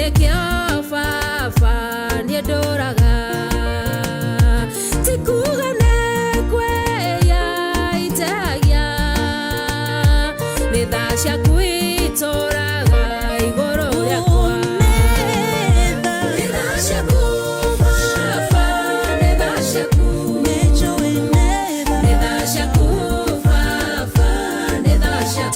nekio fafa ni doraga tikugane kweya itagia nithasha kwitoraga igoro yakwa nithasha kufafa nithasha nithasha kufafa nithasha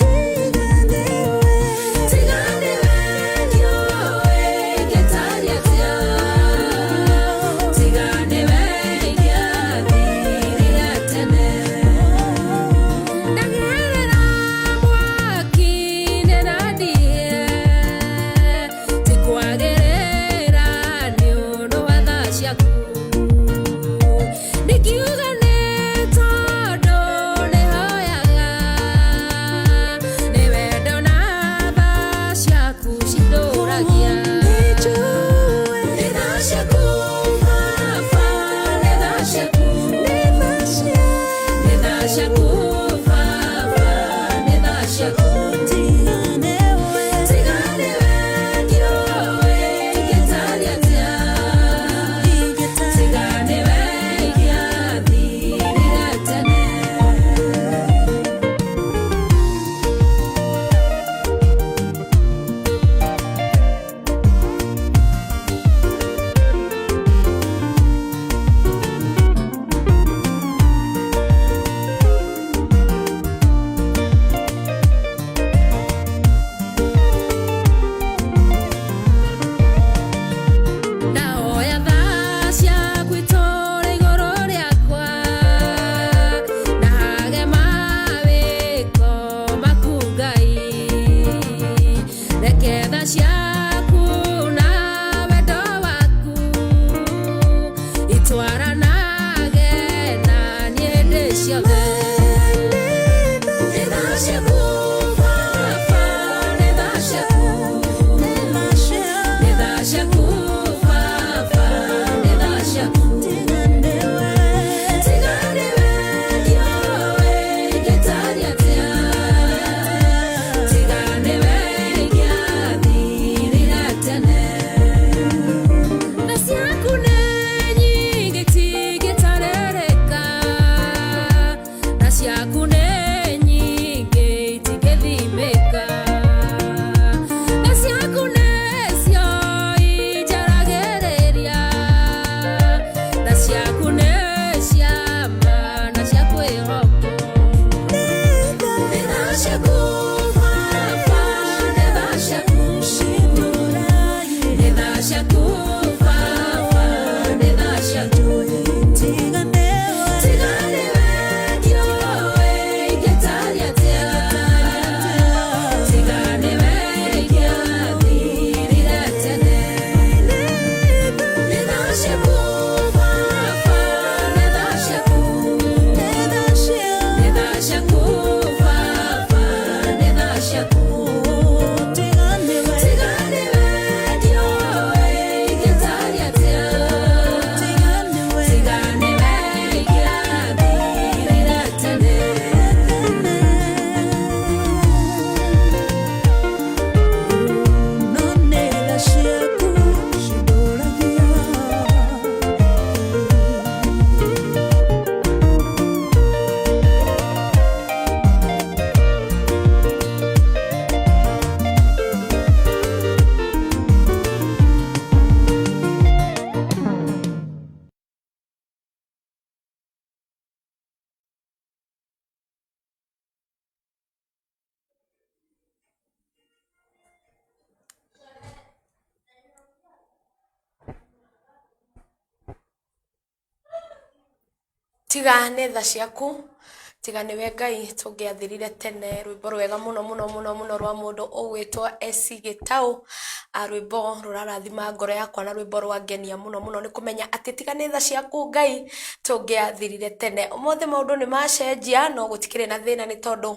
tiga netha ciaku tiga niwe Ngai tungiathirire tene rwimbo rwega muno muno muno muno rwa mundu ugwitwa Gitau rwimbo rurarathima ngoro yakwa na rwimbo rwangenia muno muno ni kumenya ati tiga netha ciaku Ngai tungiathirire tene umothe maundu ni macenjia no gutikire na thina ni tondu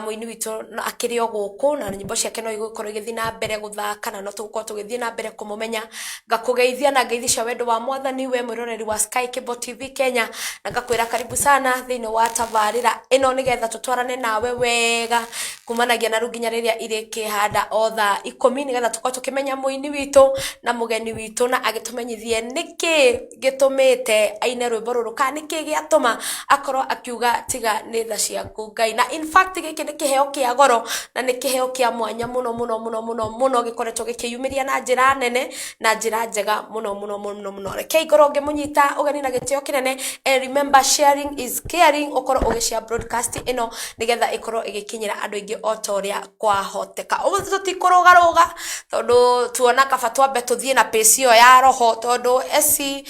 muini witu akiri o guku na nyimbo ciake no igukoro igithii na mbere guthaka na no tugukorwo tugithii na mbere kumumenya ngakugeithia na ngeithicia wendo wa mwathani we mwiroreri wa Sky Cable TV Kenya na ngakwira karibu sana thiini wa tava gutabarira ino nigetha tutwarane nawe wega kumanagia na runginya riria irikihanda otha 10 nigetha tukorwo tukimenya muini witu na mugeni witu na agitumenyithie niki gitumite aine rwimbo ruru ka niki giatuma akorwo akiuga tiga ni tha ciaku Ngai na in fact giki ni kiheo kia goro na ni kiheo kia mwanya muno gikoretwo gikiyumiria na njira nene na njira njega muno rekei ngoro ngimunyita ugeni na gitio kinene and remember sharing is caring ukorwo ugishare broadcast ino nigetha ikorwo igikinyira andu ingi otoria kwahoteka uguo tutikurugaruga tondu tuona kaba twambe tuthie na pace iyo ya roho tondu eci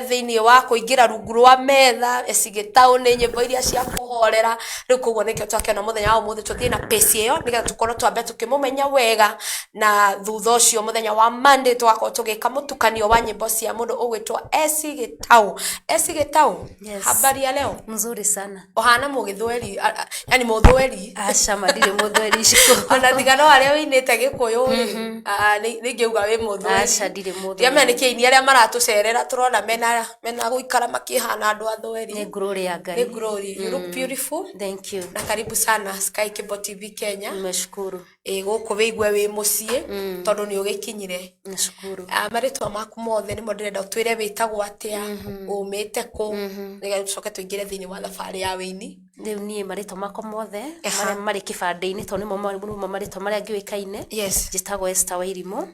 thiini wa kuingira rungu rwa metha eci gitauni nyimbo iria cia kuhorera riu koguo nikio twakena muthenya wa umuthi tuthie na pace iyo nigetha tukorwo twambe tukimumenya wega na thutha ucio muthenya wa Monday twakorwo tugika mutukanio wa nyimbo cia mundu ugwitwa eci gitau Yes. Habari ya leo Mzuri sana. Ohana mugithweri yani muthweri Asha madire muthweri shiko. Ona thigano aria winite gikuyu ni ngiuga wi muthweri. Asha dire muthweri. Dia mene kiini aria maratucerera turona mena guikara makihana andu athweri. Ni glory ya Ngai. Ni glory. You look beautiful. Thank you. Na karibu sana Sky Cable TV Kenya. Nimeshukuru. Guku wigwe wi mucie tondu ni ugikinyire. Nashukuru. Maritwa maku mothe ni ndirenda utwire witagwo atia umite ku nigetha tucoke tuingire thiini wa thabari ya wini. Riu nie marito mako mothe maria mari kibande-ini to nimo marito maria ngiwikaine. Yes. Jitagwo Esther Wairimu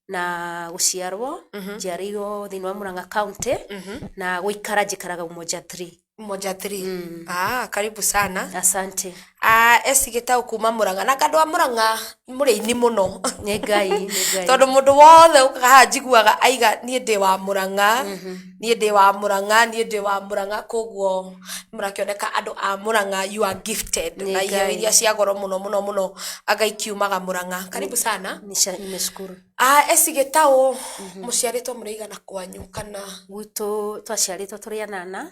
na guciarwo njiarirwo thiini wa Murang'a County na guikara njikaraga Umoja 3. Umoja 3. Karibu sana. Asante. Eci gitau kuma Murang'a na kandu wa Murang'a muriini muno. Ni Ngai. Tondu mundu wothe ukaga njiguaga aiga nie ndi wa Murang'a nie ndi wa Murang'a koguo murakioneka andu a Murang'a you are gifted na iria cia goro muno Ngai kiumaga Murang'a. Karibu sana. Nimeshukuru. Eci gitau muciaritwo murigana kwanyu kana Guto twaciaritwo turi anana.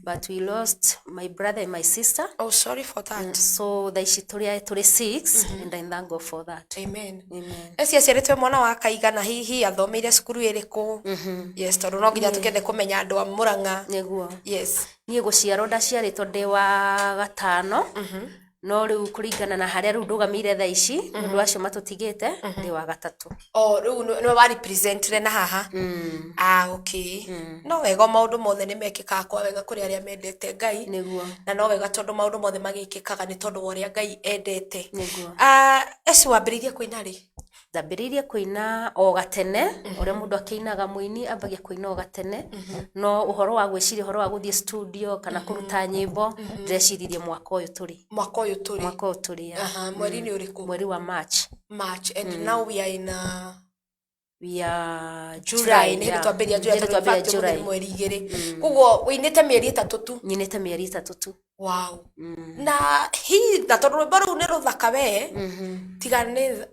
But we lost my brother and my sister. Oh, sorry for that. So they should turi 6 and I thank God for that. Amen. Amen. Eci aciaritwe mwana wa kaigana hihi athomeire cukuru iriku. Yes, tondu no nginya tukende kumenya andu a Murang'a. Neguo. Yes. Nie guciarwo ndaciaritwo ndi wa gatano. No riu kuringana na haria riu ndugamire tha ici ndu acio matutigite ndi wa gatatu. Riu no wa representire na haha. Okay. No wega maundu mothe ni mekikaga kwa wega kuri aria mendete Ngai. Neguo. Na no wega tondu maundu mothe magikikaga ni tondu woria Ngai endete. Neguo. Eci wambiririe kuina ri? Ndambiririe kuina o gatene uria mundu akinaga muini ambagia kuina o gatene no uhoro wa gwiciria uhoro wa guthie studio kana kuruta nyimbo ndreciririe mwaka uyu turi mweri ni uriku? Mweri wa March and now we are in July. Ni twambiria July mweri igiri. Koguo winite mieri 3 tu? Nyinite mieri 3 tu. Wow. Na hii na tondu rwimbo ruu ni ruthaka we tigane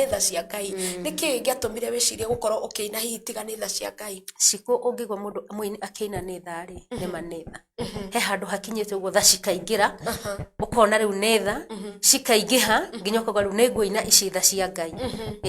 tha cia Ngai. Niki ngiatumire wicirie gukorwo ukiina hihi tigane tha cia Ngai? Ciko ungigwa mundu muini akiina ni thari ni manetha he handu hakinyite uguo tha cikaingira ukona riu netha cikaingiha nginya ukaga riu ni nguina ici tha cia Ngai.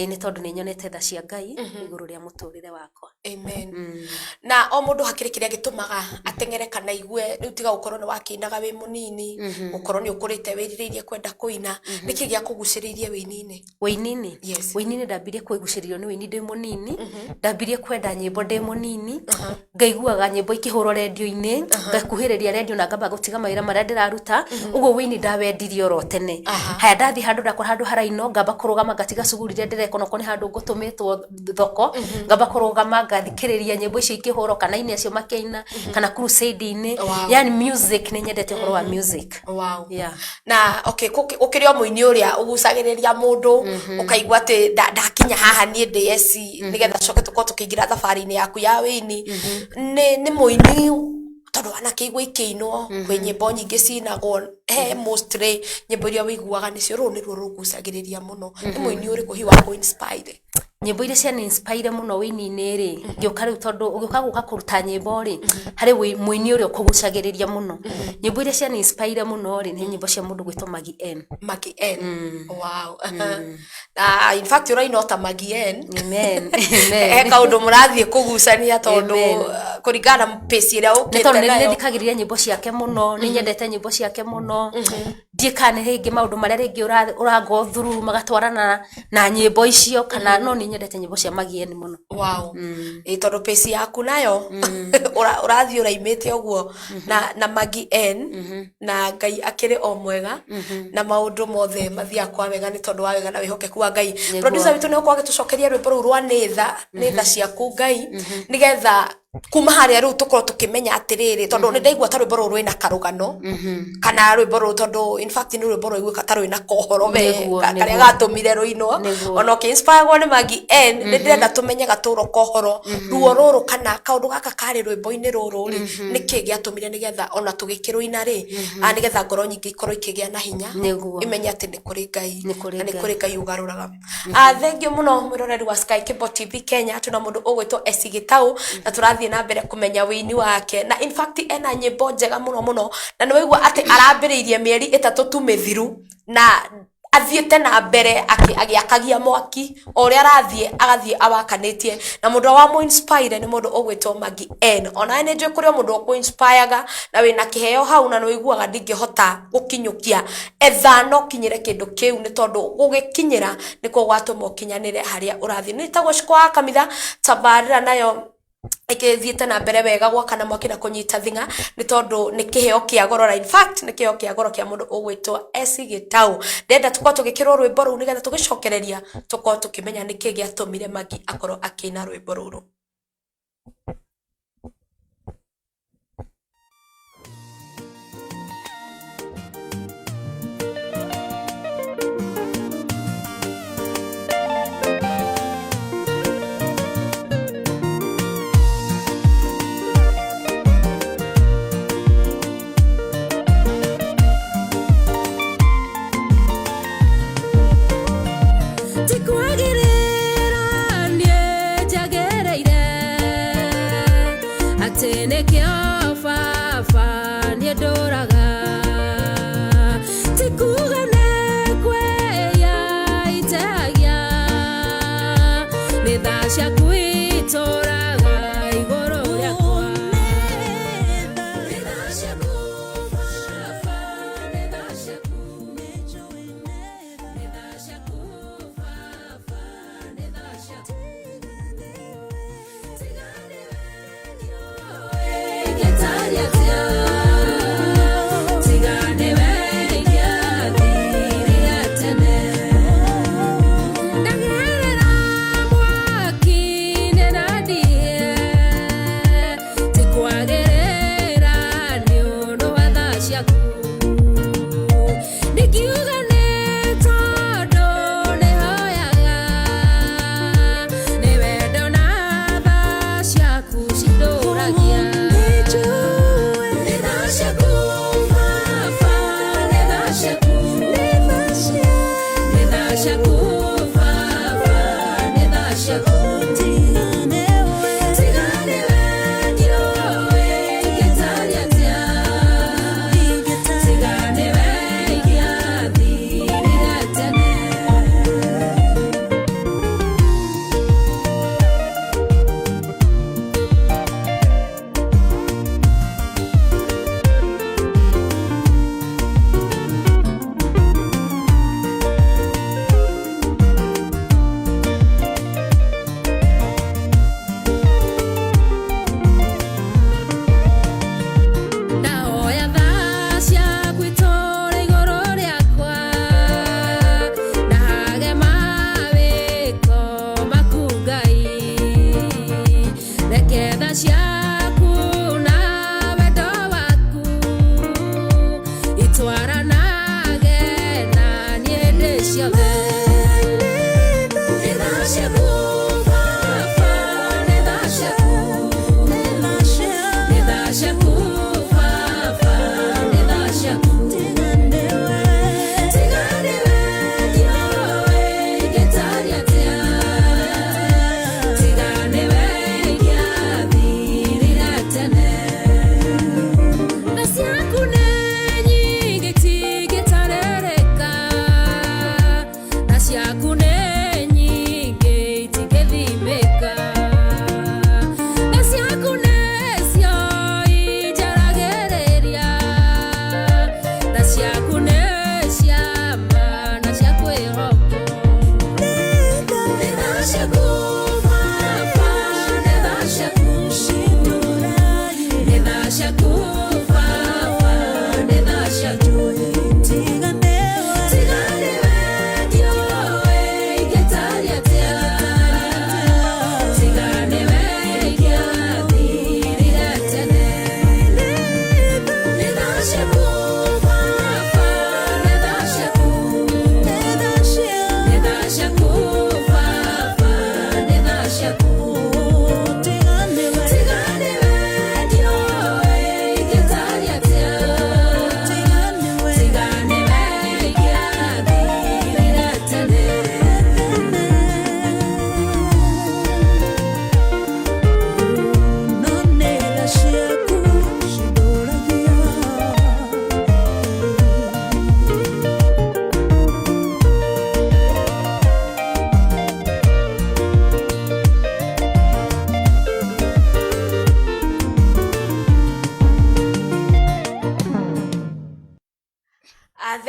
Ni tondu ni nyonete tha cia Ngai iguru ria muturire wakwa. Amen. Na o mundu hakiri kiria gitumaga atengere kana igue riu tiga ukorwo ni wakinaga wi munini ukorwo ni ukurite wiririirie kwenda kuina niki gia kuguciririe wini-ini? Wini-ini? Yes. Wini-ini ndambirie kwiguciririo ni wini ndi munini. Ndambirie kwenda nyimbo ndi munini. Ngaiguaga nyimbo ikihurwo radio-ini ngakuhiriria radio na ngamba gutiga mawira maria ndiraruta. Uguo wini ndawendirie oro tene. Haya ndathi handu ndakora handu haraino ngamba kurugama ngatiga cuguri ria ndireka no kone handu ngutumitwo thoko ngamba kurugama ngathikiriria nyimbo icio ikihurwo kana ini acio makiina kana crusade-ini. Yani music ni nyendete uhoro wa music. Wow. Yeah. Na okay ukirio muini uria ugucagiriria mundu ukaigwa ati ndakinya haha nie ndi eci nigetha coke tuko tukiingira thabari-ini yaku ya wini ni muini tondu anake igwa ikiinwo kwi nyimbo nyingi cinagwo mostly nyimbo iria wiguaga nicio ru niruo rugucagiriria muno ni muini uriku hi wa inspire? Nyimbo iria cia inspire muno wini-ini ri ngioka riu tondu ugioka guka kuruta nyimbo ri hari muini uria ukugucagiriria muno. Nyimbo iria cia inspire muno ri ni nyimbo cia mundu gwitwo Magi N. Wow. In fact urainota Magi N. Amen. Kaundu murathie kugucania tondu kuringana pace ira ukite nayo nĩ thikagĩrĩria nyĩmbo ciake mũno nĩ nyendete nyĩmbo ciake mũno ndiĩkane rĩngĩ maũndũ marĩa rĩngĩ ũrango through magatwarana na nyĩmbo icio kana no nĩ nyendete nyĩmbo cia magieni mũno wow tondũ pace yaku nayo ũrathiĩ ũraimĩte ũguo na Magi N na Ngai akĩrĩ o mwega na maũndũ mothe mathiaga kwa wega nĩ tondũ wa wega na wĩhokeku wa Ngai producer witũ nĩ ũkoragwo agĩtũcokeria rwĩmbo rũu rwa nĩtha ciaku Ngai nĩgetha kuma harĩa rĩu tũkorwo tũkĩmenya atĩrĩrĩ tondũ nĩ ndaigua ta rwĩmbo rũu rwĩna karũgano kana rwĩmbo rũu tondũ in fact nĩ rwĩmbo rũiguĩka ta rwĩna kohoro karĩa gatũmire rũinwo ona ũkĩ-inspirwo nĩ Magi N nĩ ndĩrenda tũmenye gatũro kohoro ruo rũrũ kana kaũndũ gaka karĩ rwĩmbo-inĩ rũrũ rĩ nĩkĩ gĩatũmire nĩgetha ona tũgĩkĩrũina rĩ nĩgetha ngoro nyingĩ ikorwo ikĩgĩa na hinya imenye atĩ nĩ kũrĩ Ngai na nĩ kũrĩ Ngai ũgarũraga thengiũ mũno mwĩroreri wa Sky Cable TV Kenya tuna mũndũ ũgwĩtwo Gĩtaũ na tũrathiĩ na mbere kumenya wĩini wake na in fact ena nyĩmbo njega mũno na nĩ waigua atĩ arambĩrĩirie mĩeri 3 tu mĩthiru na athiĩte na mbere agĩakagia mwaki o ũrĩa agathiĩ awakanĩtie na mũndũ wa mu inspire nĩ mũndũ ũgwĩtwo Magi N ona nĩ njũĩ kũrĩ mũndũ ũkũ inspireaga na wĩna kĩheo hau na nĩ wĩiguaga ndingĩhota gũkinyũkia etha no kinyĩre kĩndũ kĩu nĩ tondũ gũgĩkinyĩra nĩkuo gwatũma ũkinyanĩre harĩa ũrathiĩ nĩ tagwo cikwa kanitha tabarĩra nayo ikithiĩte na mbere wega gwakana mwaki na kũnyita thing'a nĩ tondũ nĩ kĩheo kĩa goro in fact nĩ kĩheo kĩa goro kĩa mũndũ ũgwĩtwo Gĩtaũ ndenda tũkorwo tũgĩkĩrwo rwĩmbo rũu nĩgetha tũgĩcokereria tũkorwo tũkĩmenya nĩkĩ gĩatũmire Magi akorwo akĩina rwĩmbo rũrũ Nagera mwaki nena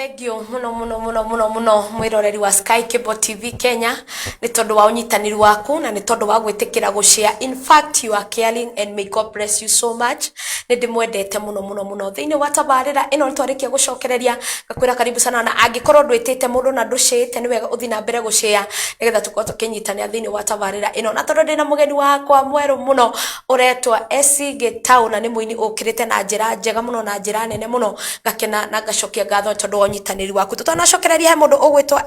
Thank you muno mwiroreri wa Sky Cable TV Kenya ni tondu wa unyitaniri waku na ni tondu wa gwitikira gushare. In fact you are caring and may God bless you so much. Ni ndimwendete muno thiini wa tabarira ino ntwarikia gucokereria gakwira karibu sana na angikorwo ndwitite mundu na nducite ni wega uthi na mbere gushare nigetha tukorwo tukinyitania thiini wa tabarira ino na tondu ndina mugeni wakwa mweru muno uretwa Gitau na ni muini ukirite na njira njega muno na njira nene muno gakena na gacokia ngatho tondu wa unyitaniri waku tutanacokereria he mundu ugwitwa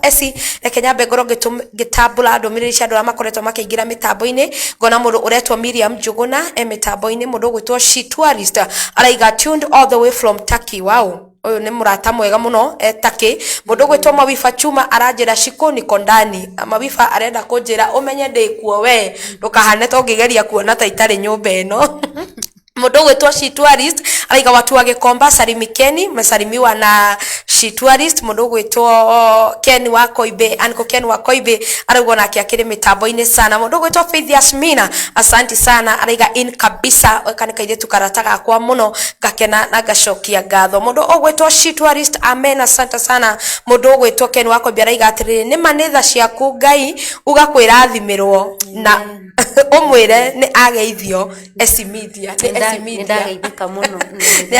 reke nyambe ngoro gitambula ndumiriri cia andu makoretwo makiingira mitambo-ini ngona mundu uretwa Miriam Njuguna mitambo-ini mundu ugwitwa She Tourist araiga tuned all the way from Turkey. Wow, uyu ni murata mwega muno Turkey. Mundu ugwitwa Mawifa Chuma aranjira Shiko niko ndani. Mawifa arenda kunjira umenye ndikuo we ndukahane to ngigeria kuona ta itari nyumba ino. Mundu ugwitwa She Tourist araiga watu wa Gikomba salimikeni, mesalimiwa na She Tourist. Mundu ugwitwa Ken wa Koibe, Anko Ken wa Koibe arauga nake akiri mitambo-ini sana. Mundu ugwitwa Faith Yasmina asanti sana araiga in kabisa kanika ire tukarataga kwa muno gakena na gacokia ngatho. Mundu ugwitwa She Tourist amen asante sana. Mundu ugwitwa Ken wa Koibe araiga atiriri ni manitha ciaku Ngai ugakwirathimĩrwo na umwire ni ageithio SC Media ni ndageithika muno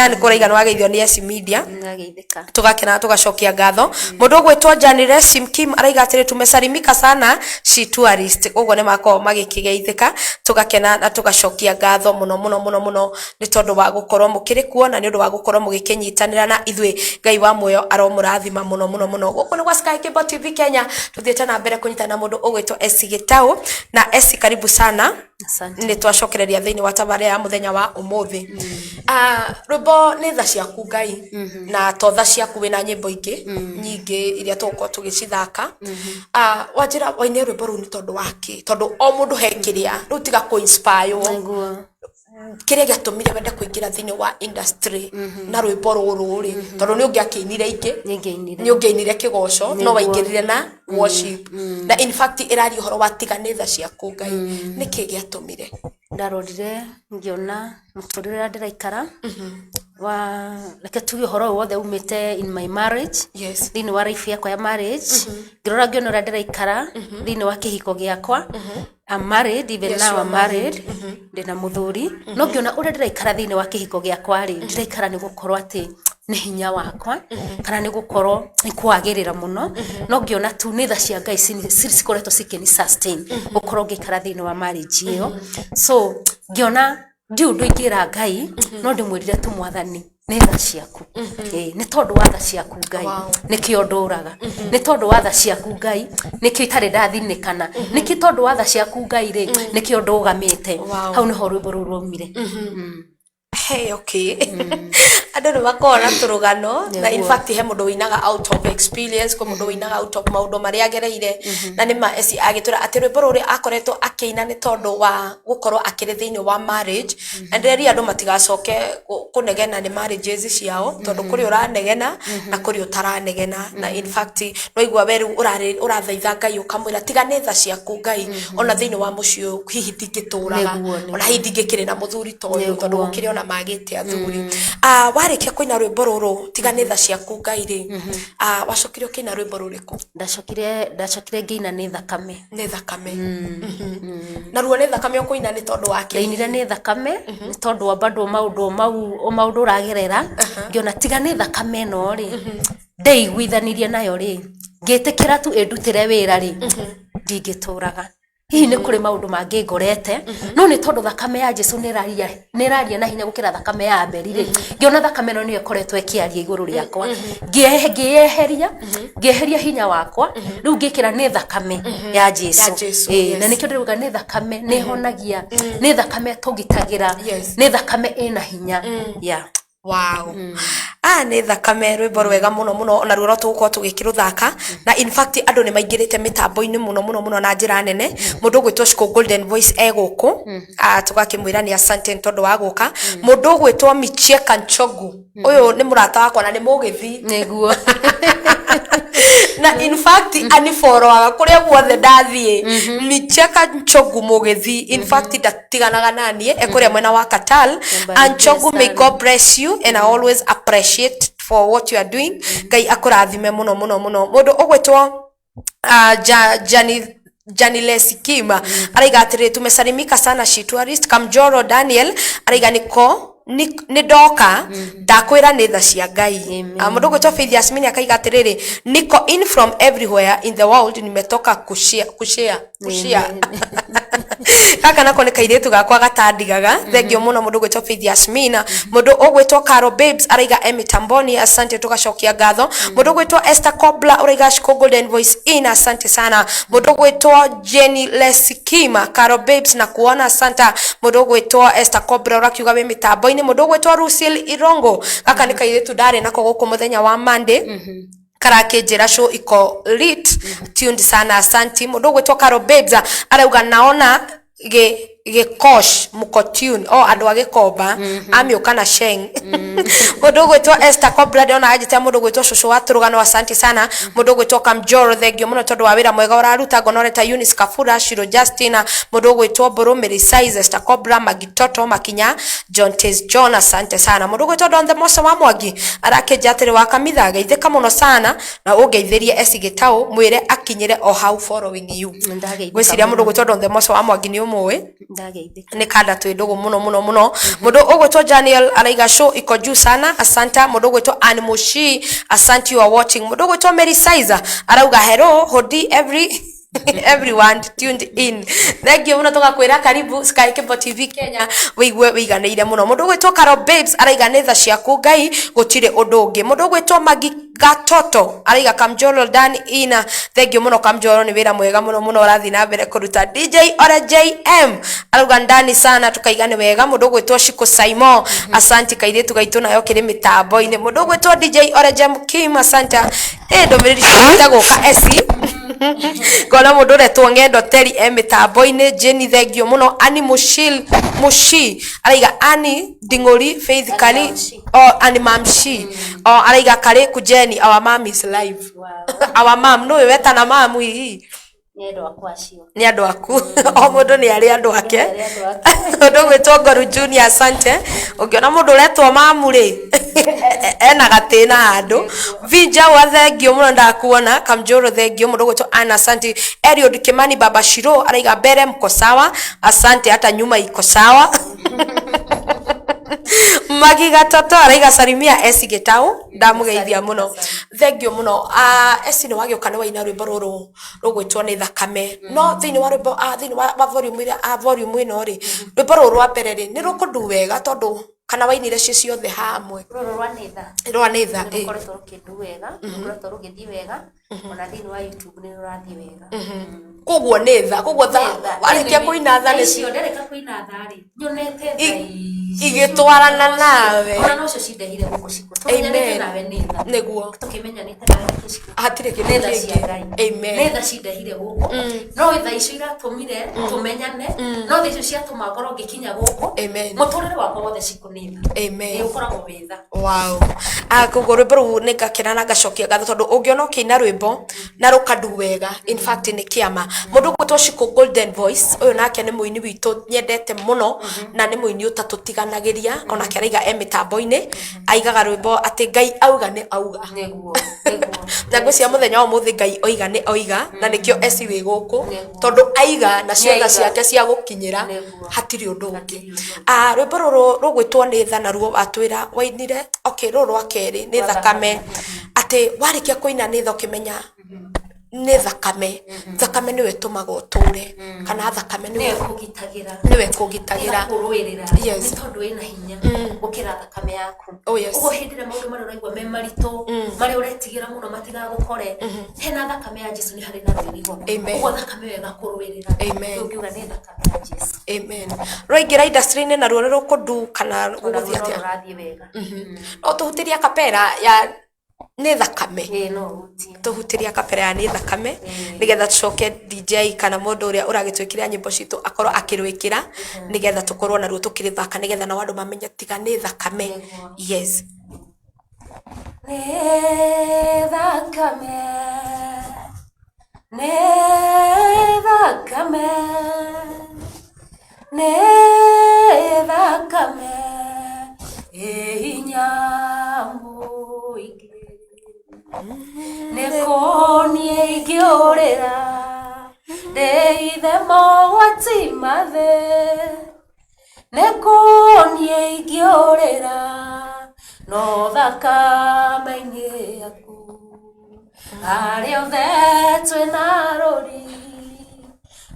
ni kuraiga no ageithio ni SC Media ndageithika tugakena tugacokia ngatho. Mundu ugwitwa Janire Simkim araiga atiri tumesalimika sana She Tourist ugo ni mako magikigeithika tugakena na tugacokia ngatho muno ni tondu wa gukorwo mukiri kuona ni undu wa gukorwo mugikinyitanira na ithwe Ngai wa muoyo aromurathima muno guku ni kwa Sky Cable TV Kenya tuthiete na mbere kunyitana mundu ugwitwa Gitau na karibu sana. Asante. Ni twacokereria thiini wa tabarira ya muthenya wa umuthi. Rwimbo ni tha ciaku Ngai na to tha ciaku wina nyimbo ingi nyingi iria tuko tugicithaka. Wajira waine rwimbo ru ni tondu waki tondu o mundu hekiria ru tiga ku inspire kiria giatumire wende kuingira thiini wa industry na rwimbo ruru ri tondu ni ungiakinire ingi ni ungiinire kigoco no waingirire na worship na in fact irari horo watiga ni tha ciaku Ngai niki giatumire ndarorire ngiona muturire ndiraikara wa reke tuge horo wothe umite in my marriage thiini wa life yakwa ya marriage ngirora ngiona ura ndiraikara thiini wa kihiko giakwa. I'm married, even now I'm married. Ndina muthuri no ngiona ura ndiraikara thiini wa kihiko giakwa ri ndiraikara ni gukorwo ati ni hinya wakwa kana ni gukorwo ni kwagirira muno no ngiona tu ni tha cia Ngai cikoretwo cikini sustain gukorwo ngikara thiini wa marriage iyo. So ngiona ndi undu ingira Ngai no ndimwirire tu Mwathani ni tha ciaku ni tondu wa tha ciaku Ngai nikio nduraga ni tondu wa tha ciaku Ngai nikio itari ndathinikana niki tondu wa tha ciaku Ngai ri nikio ndugamite hau ni ho rwimbo ruru rumire. Hey, okay. Andu ni makona turugano na in fact he mundu winaga out of experience ko mundu winaga out of maundu maria agereire na ni ma agitura ati rwimbo ruri akoretwo akiina ni tondu wa gukorwo akiri thiini wa marriage and reri andu matigacoke kunegena ni marriages ciao tondu kuri uranegena na kuri utaranegena na in fact no igwa weru urathaitha Ngai ukamwira tiga ni tha ciaku Ngai ona thiini wa mucio hihi ndingituraga ona hihi ndingikire na muthuri toyo tondu gukiri ona magite athuri. Warikia kuina rwimbo ruru tiga ni tha ciaku Ngai ri wacokire ukina rwimbo ruriku? Ndacokire ngiina ni thakame na ruo ni thakame ukuina ni tondu wake ndainire ni thakame ni tondu wa bado maundu uragerera ngiona tiga ni thakame no ri ndeiguithanirie nayo ri ngitikira tu endutire wira ri ndingituraga hihi ni kuri maundu mangi ngorete no ni tondu thakame ya Jesu niraria na hinya gukira thakame ya Abeli ri ngiona thakame no ni ikoretwo ikiaria iguru riakwa ngieheria hinya wakwa riu ngikira ni thakame ya Jesu na nikio ndiruga ni thakame ni honagia ni thakame tugitagira ni thakame ina hinya wow. Ni thakame rwimbo rwega muno ona ruo tugukorwo tugikiruthaka na in fact andu ni maingirite mitambo-ini muno na njira nene. Mundu gwitwo Shiko Golden Voice eguku tugakimwira ni asante tondu wa guka. Mundu gwitwo Micheka Nchogu uyu ni murata wakwa na ni mugithi niguo na in fact ani follower kuria guothe ndathie Micheka Nchogu mugithi in fact ndatiganaga nanie ekuria mwena wa Katal. Nchogu, may God bless you and I always appreciate for what you are doing. Ngai akurathime muno muno muno. Mundu ugwitwo Janile Sikima araiga atiri tumesalimika sana shituarist Kamjoro Daniel araiga ni doka ndakwira ni tha cia Ngai. Mundu gwitwo Faith Yasmin akaiga atiriri niko in from everywhere in the world nimetoka kushare kaka nako ni kairetu gakwa gatandigaga thengio muno mundu gwitwo Faith Yasmin. Mundu ugwitwo Caro Babes araiga Emitamboni asante tugacokia ngatho. Mundu gwitwo Esther Kobla uraiga Shiko Golden Voice in asante sana. Mundu gwitwo Jenny Lesikima Caro Babes na kuona asante. Mundu gwitwo Esther Kobla urakiuga we mitambo-ini. Mundu gwitwo Rusil Irongo kaka ni kairetu ndari nako guku muthenya wa Monday karake jera show iko lit tuned sana asante. Mundu gwitwo Caro Babes arauga naona kosh muko tune andu agikomba amioka na sheng. Mundu gwitwo Esther Kobra ndona ajite mundu gwitwo Shushu wa Turugano asante sana. Mundu gwitwo Kamjoro thengio muno tondu wa wira mwega uraruta Gonoreta Eunice Kafura Shiro Justina. Mundu gwitwo Boromeri Size Esther Kobra Magitoto Makinya John Tez John asante sana. Mundu gwitwo Don the Mosa wa Mwangi arake jatiri wa kamitha geithika muno sana na ugeithirie Esigitao mwire akinyire how following you. Gwiciria mundu gwitwo Don the Mosa wa Mwangi ni umwe ni kanda twidogo muno muno muno. Mundu ugwitwo Daniel araiga show iko juu sana asante. Mundu ugwitwo Animoshi asante you are watching. Mundu ugwitwo Mary Sizer arauga hello hodi everyone tuned in. Thengio muno tugakwira karibu Sky Cable TV Kenya wigwe wiganeire muno. Mundu ugwitwo Caro Babes araiga netha ciaku Ngai gutire undu ungi. Mundu ugwitwo Magi Gatoto araiga Kamjoro Dan ina thengio muno Kamjoro ni wira mwega muno muno urathi na mbere kuruta. DJ ora JM arauga ndani sana tukaigane wega. Mundu ugwitwo Shiko Saimo asante kairetu gaitu nayo kiri mitambo-ini. Mundu ugwitwo DJ ora JM Kim asante ndomiriri citago ka esi kona mundu retwo Ngendo Teri mitambo-ini. Jenny thengio muno. Ani Mushi araiga Ani Dingori Faith Kali Ani Mamshi araiga kare ku Jenny our mom is live. Our mom no weta na mamu hii ni andu aku o mundu ni ari andu ake. Mundu gwitwo Ngoru Junior asante. Ungiona mundu retwo mamu ri ena gatina andu vija wa thengio muno ndakuona. Kamjoro thengio. Mundu gwitwo Ana asante. Eliud Kimani Baba Shiro araiga mbere mko sawa asante hata nyuma iko sawa. Magi Gatoto araiga salimia Esigitao ndamugeithia muno thengio muno. Esi ni wagioka ni waina rwimbo ruru rugwitwo ni thakame no thini wa rwimbo thini wa volume ino ri rwimbo ruru rwa mbere ri ni rukundu wega tondu kana wainire cio ciothe hamwe rwa nitha koretwo rukindu wega koretwo rugithi wega ona thini wa YouTube ni rurathi wega koguo nitha koguo warikia kuina tha ni cio ndereka kuina tha ri nyonete igitwarana nawe ona no cio cindehire guku ciku tumenyanite nawe nitha niguo tukimenyanite nawe ciku hatire kindu kingi. Amen. Nitha cindehire guku no itha icio iratumire tumenyane no thicio ciatuma ngoro ngikinya guku. Amen. Muturire wakwa wothe ciku nitha. Amen. Ukoragwo witha. Wow. Koguo rwimbo ruu ni ngakena na ngacokia ngatho tondu ungiona ukiina rwimbo na rukandu wega in fact ni kiama. Mundu gwitwo Shiko Golden Voice uyu nake ni muini witu nyendete muno na ni muini utatutiganagiria ona keraiga mitambo-ini aigaga rwimbo ati Ngai auga ni auga niguo na ngwiciria muthenya wa muthi Ngai oiga ni oiga na nikio eci wi guku tondu aiga na ciothe ciake cia gukinyira hatiri undu ungi. Rwimbo ruru rugwitwo ni tha na ruo atwira wainire ruru rwa keri ni thakame ati warikia kuina ni tha ukimenya ni thakame. Thakame niwe tumaga uture kana thakame niwe kugitagira yes tondu ina hinya ukira thakame yaku ugo hindire maundu mari uraigwa me marito mari uretigira muno matiga gukore hena thakame ya Jesu ni hari na thirigo ugo thakame wega kuruirira ukiuga ni thakame ya Jesu. Amen. Roingira industry ni na ruo rukundu kana guguthia urathie wega no tuhutiria kapera ya ni thakame no tuhutiria kapera ya ni thakame nigetha tucoke DJ kana mundu uria uragitwikira nyimbo citu akorwo akirwikira nigetha tukorwo na ruo tukiri thaka nigetha na wandu mamenye tiga ni thakame. Yes. Ni thakame ni thakame ni thakame inyambu Nĩkũniĩ ingĩũrĩra ndĩithe mogwati mathe. Nĩkũniĩ ingĩũrĩra no thakame-inĩ yaku. Harĩa othe twĩna rũri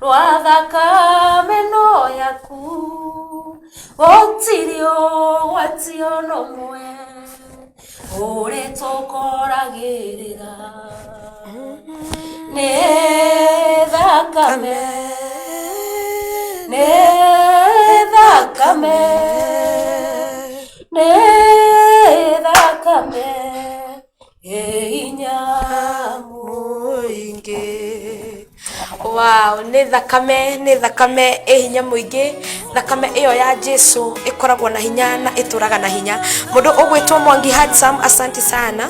rwa thakame no yaku. Gũtirĩ ũgwati ona ũmwe ũrĩ tũkoragĩrĩra. Nĩ thakame, nĩ thakame, nĩ thakame hinya mũingĩ. Wow, nĩ thakame hinya mũingĩ. Thakame ĩyo ya Jesu ĩkoragwo na hinya na ĩtũraga na hinya. Mũndũ ũgwĩtwo Mwangi Handsome, asante sana.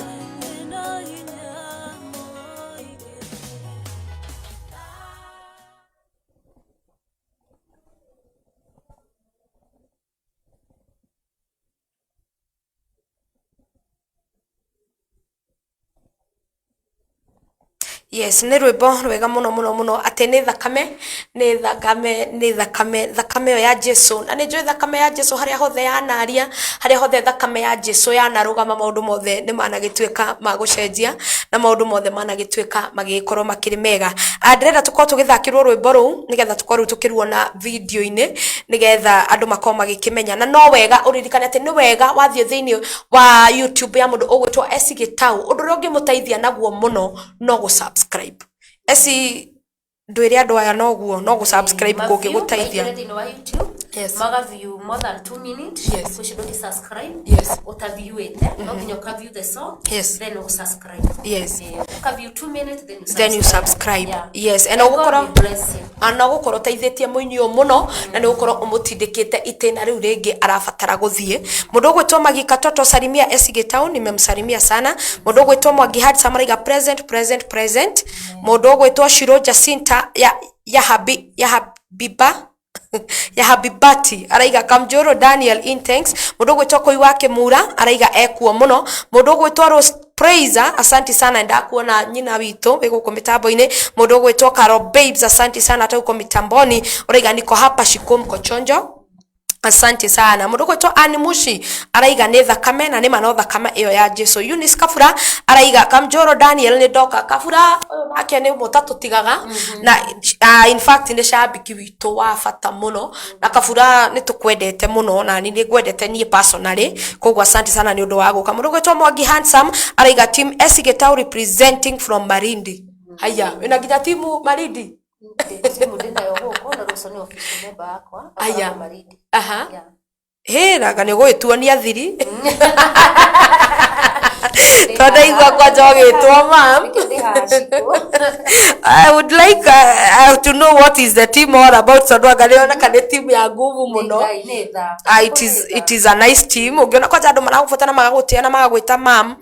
Yes, nĩ rwĩmbo rwega mũno mũno mũno atĩ nĩ thakame, nĩ thakame, nĩ thakame, thakame ĩyo ya Jesu. Na nĩ njũĩ thakame ya Jesu harĩa hothe yanaria, harĩa hothe thakame ya Jesu yanarũgama, maũndũ mothe nĩ managĩtuĩka ma gũcenjia na maũndũ mothe managĩtuĩka magĩkorwo makĩrĩ mega. Ndĩrenda tũkorwo tũgĩthakĩrwo rwĩmbo rũu nĩgetha tũkorwo tũkĩruona video-inĩ nĩgetha andũ makorwo magĩkĩmenya. Na no wega ũririkane atĩ nĩ wega wathiĩ thĩinĩ wa YouTube ya mũndũ ũgwĩtwo Esi Gitau, ũndũ ũrĩa ũngĩmũteithia naguo mũno no gũsubscribe. Esi ndwĩre andũ aya noguo no gũsubscribe kũngĩgũteithia. Yes. Maga view more than 2 minutes. Yes. We should subscribe. Yes. Uta view it. No, you can view the song. Yes. Then you subscribe. Yes. Uka view 2 minutes. Then you subscribe. Yeah. Yes. And ũgũkorwo teithĩtie mũini ũyũ mũno na nĩ ũgũkorwo ũmũtindĩkĩte itĩna rĩu rĩngĩ arabatara gũthiĩ. Mũndũ ũgwĩtwo Magika Toto Salimia Esi Gitau nimemsalimia sana. Mũndũ ũgwĩtwo Mwangi Handsome araiga present. Mũndũ ũgwĩtwo Shiro Jacinta ya Habiba ya Habibati araiga Kamjoro Daniel in thanks. Mũndũ ũgwĩtwo Koi wake Mura araiga ekuo mũno. Mũndũ ũgwĩtwo Rose Praiser asante sana, ndakuona nyina witũ wĩgũkũ mĩtambo-inĩ. Mũndũ ũgwĩtwo Carol Babes asante sana hata uko mitamboni uraiga niko hapa Shikomko Chonjo. Asante sana. Mũndũ ũgwĩtwo Animushi araiga nĩ thakame na nĩ ma no thakame ĩyo ya Jesu. Eunice Kabura araiga Kamjoro Daniel nĩ ndoka. Kabura ake nĩ mũtatũ tigaga na in fact nĩ shabiki witũ wa bata mũno na Kabura nĩ tũkwendete mũno na nĩ ngwendete niĩ personally, koguo asante sana nĩ ũndũ wa gũka. Mũndũ ũgwĩtwo Mwangi Handsome araiga team Esi Gitau representing from Marindi. Haya, wĩna nginya timu Marindi? Aya. Aha. He raga nĩ gwĩtuonia thiri. Tonda igua kwanja ũgĩtwo mam. I would like to know what is the team all about. So ndwanga kana team ya nguvu mũno. It is a nice team. Ũngĩona kwanja andũ maragũbuata na magagũtia na magagwĩta mam.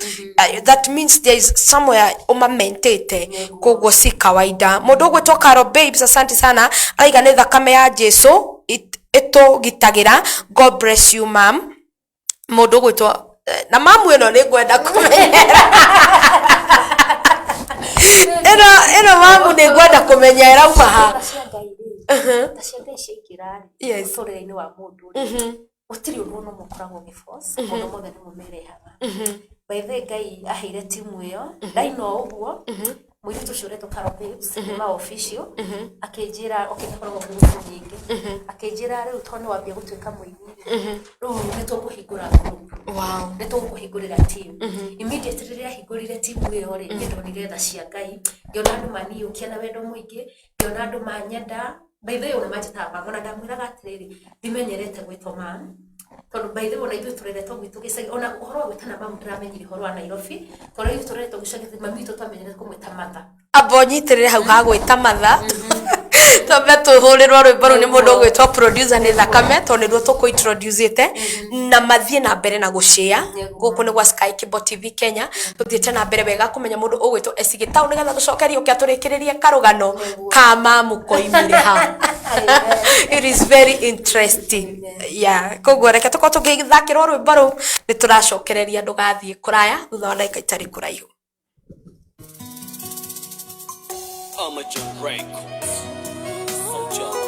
That means there is somewhere umamentete. Koguo si kawaida. Mũndũ ũgwĩtwo Carol Babes asante sana. Aiga nĩ thakame ya Jesu gitagira. God bless you mam. Mũndũ ũgwĩtwo na mamu ĩno nĩ ngwenda kũmenya. Ĩno mamu nĩ ngwenda kũmenya ĩrauma ha. Yes. Ũtũũrĩre-inĩ wa mũndũ gũtirĩ ũndũ ono mũkoragwo gĩboci, mũndũ mothe nĩ mũmerehaga. By the way, Ngai aheire timu ĩyo ndaina ũguo mũirĩtu ũcio ũretwo Carol Babes ma official akĩnjĩra nĩkoragwo group nyingĩ akĩnjĩra rĩu tondũ wambia gũtuĩka mũini rĩu nĩ tũkũhingũra group. Wow. Nĩ tũkũhingũrĩra team. Immediately rĩrĩa hingũrire team ĩyo rĩ ndonire tha cia Ngai, ngĩona andũ maniyũkia na wendo mũingĩ, ngĩona andũ manyenda. By the way, ona manjĩtaga mama na ndamwĩraga atĩrĩrĩ ndimenyerete gwĩtwo mam. Tondũ by the way, ona ithuĩ tũreretwo gwitũ gĩcagi, ona ũhoro wa gwĩtana mamu ndĩramenyire ũhoro wa Nairobi, tondũ ithuĩ tũreretwo gĩcagi mami witũ twamenyerete kũmwĩta matha. Amba ũnyitĩrĩre hau ha gwĩta matha. Twambe tũhũrĩrwo rwĩmbo rũu nĩ mũndũ ũgwĩtwo producer nĩ thakame, tondũ nĩruo tũkũ-introduce-ĩte na mathiĩ na mbere na gũshare gũkũ nĩ gwa Sky Cable TV Kenya. Tũthiĩte na mbere wega kũmenya mũndũ ũgwĩtwo Esi Gitau nĩgetha tũcokerie ũkĩa tũrĩkĩrĩrie karũgano ka mamu koimire ha. It is very interesting. Yeah, koguo reke tũkorwo tũgĩthakĩrwo rwĩmbo rũu nĩ tũracokereria ndũgathiĩ kũraya thutha wa ndagĩka itarĩ kũraihu. Amateur Records. Soldier.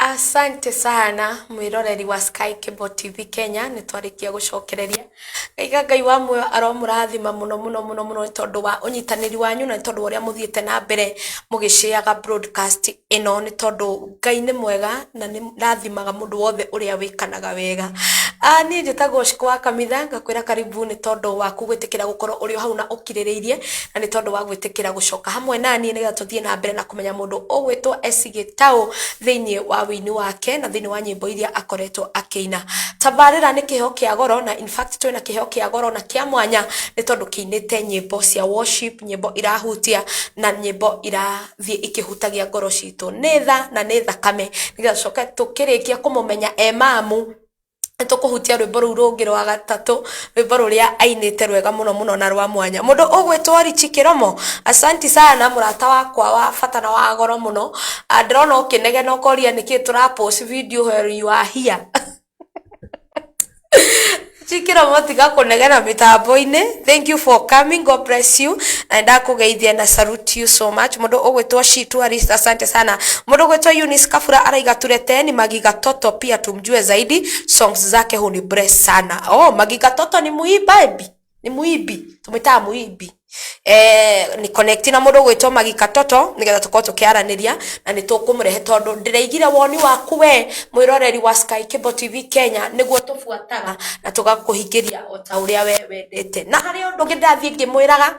Asante sana mwiroreri wa Sky Cable TV Kenya nitwarikia gucokereria Ngai wa muoyo aromurathima muno tondu wa unyitaniri wanyu na tondu uria muthiete na mbere mugishaga broadcast ino ni tondu Ngai ni mwega na ni rathimaga mundu wothe uria wikanaga wega. Ni njitagwo Shikwa Kamitha ngakwira karibu ni tondu wa kugwitikira gukorwo uri hau na ukiririirie na ni tondu wa gwitikira gucoka hamwe nani nigetha tuthie na mbere na kumenya mundu ugwitwo Gitau thiini wa wini wake na thiini wa nyimbo iria akoretwo akiina. Tabarira ni Kiheo Kia Goro na in fact twina Kiheo Kia Goro na kia mwanya ni tondu kiinite nyimbo cia worship, nyimbo irahutia na nyimbo irathie ikihutagia ngoro citu netha na netha kame nigetha coka tukirikia kumumenya emamu tukuhutia rwimbo ru rungi rwa gatatu rwimbo ruria ainite rwega muno na rwa mwanya mundu ugwitwo Richi Kiromo. Asanti sana murata wakwa wa bata na wa goro muno. Ndirona ukinegena ukoria niki tura post video where you are here. Chikira tiga kunegena mitambo-ini. Thank you for coming, God bless you. Na ndakugeithia na salute you so much. Mundu ugwitwo Shituarist, asante sana. Mundu ugwitwo Eunice Kafura araiga turete ni Magiga Toto pia tumjue zaidi. Songs zake huni bless sana. Oh, Magiga Toto ni muibi baby. Ni muibi. Tumeta muibi. ni connect na mundu gwitwo Magika Toto nigetha tukorwo tukiaraniria na ni tukumurehe tondu ndireigire woni waku we mwiroreri wa Sky Cable TV Kenya niguo tufuataga na tugakuhingiria o ta uria we wendete na hari undu ngidathie ngimwiraga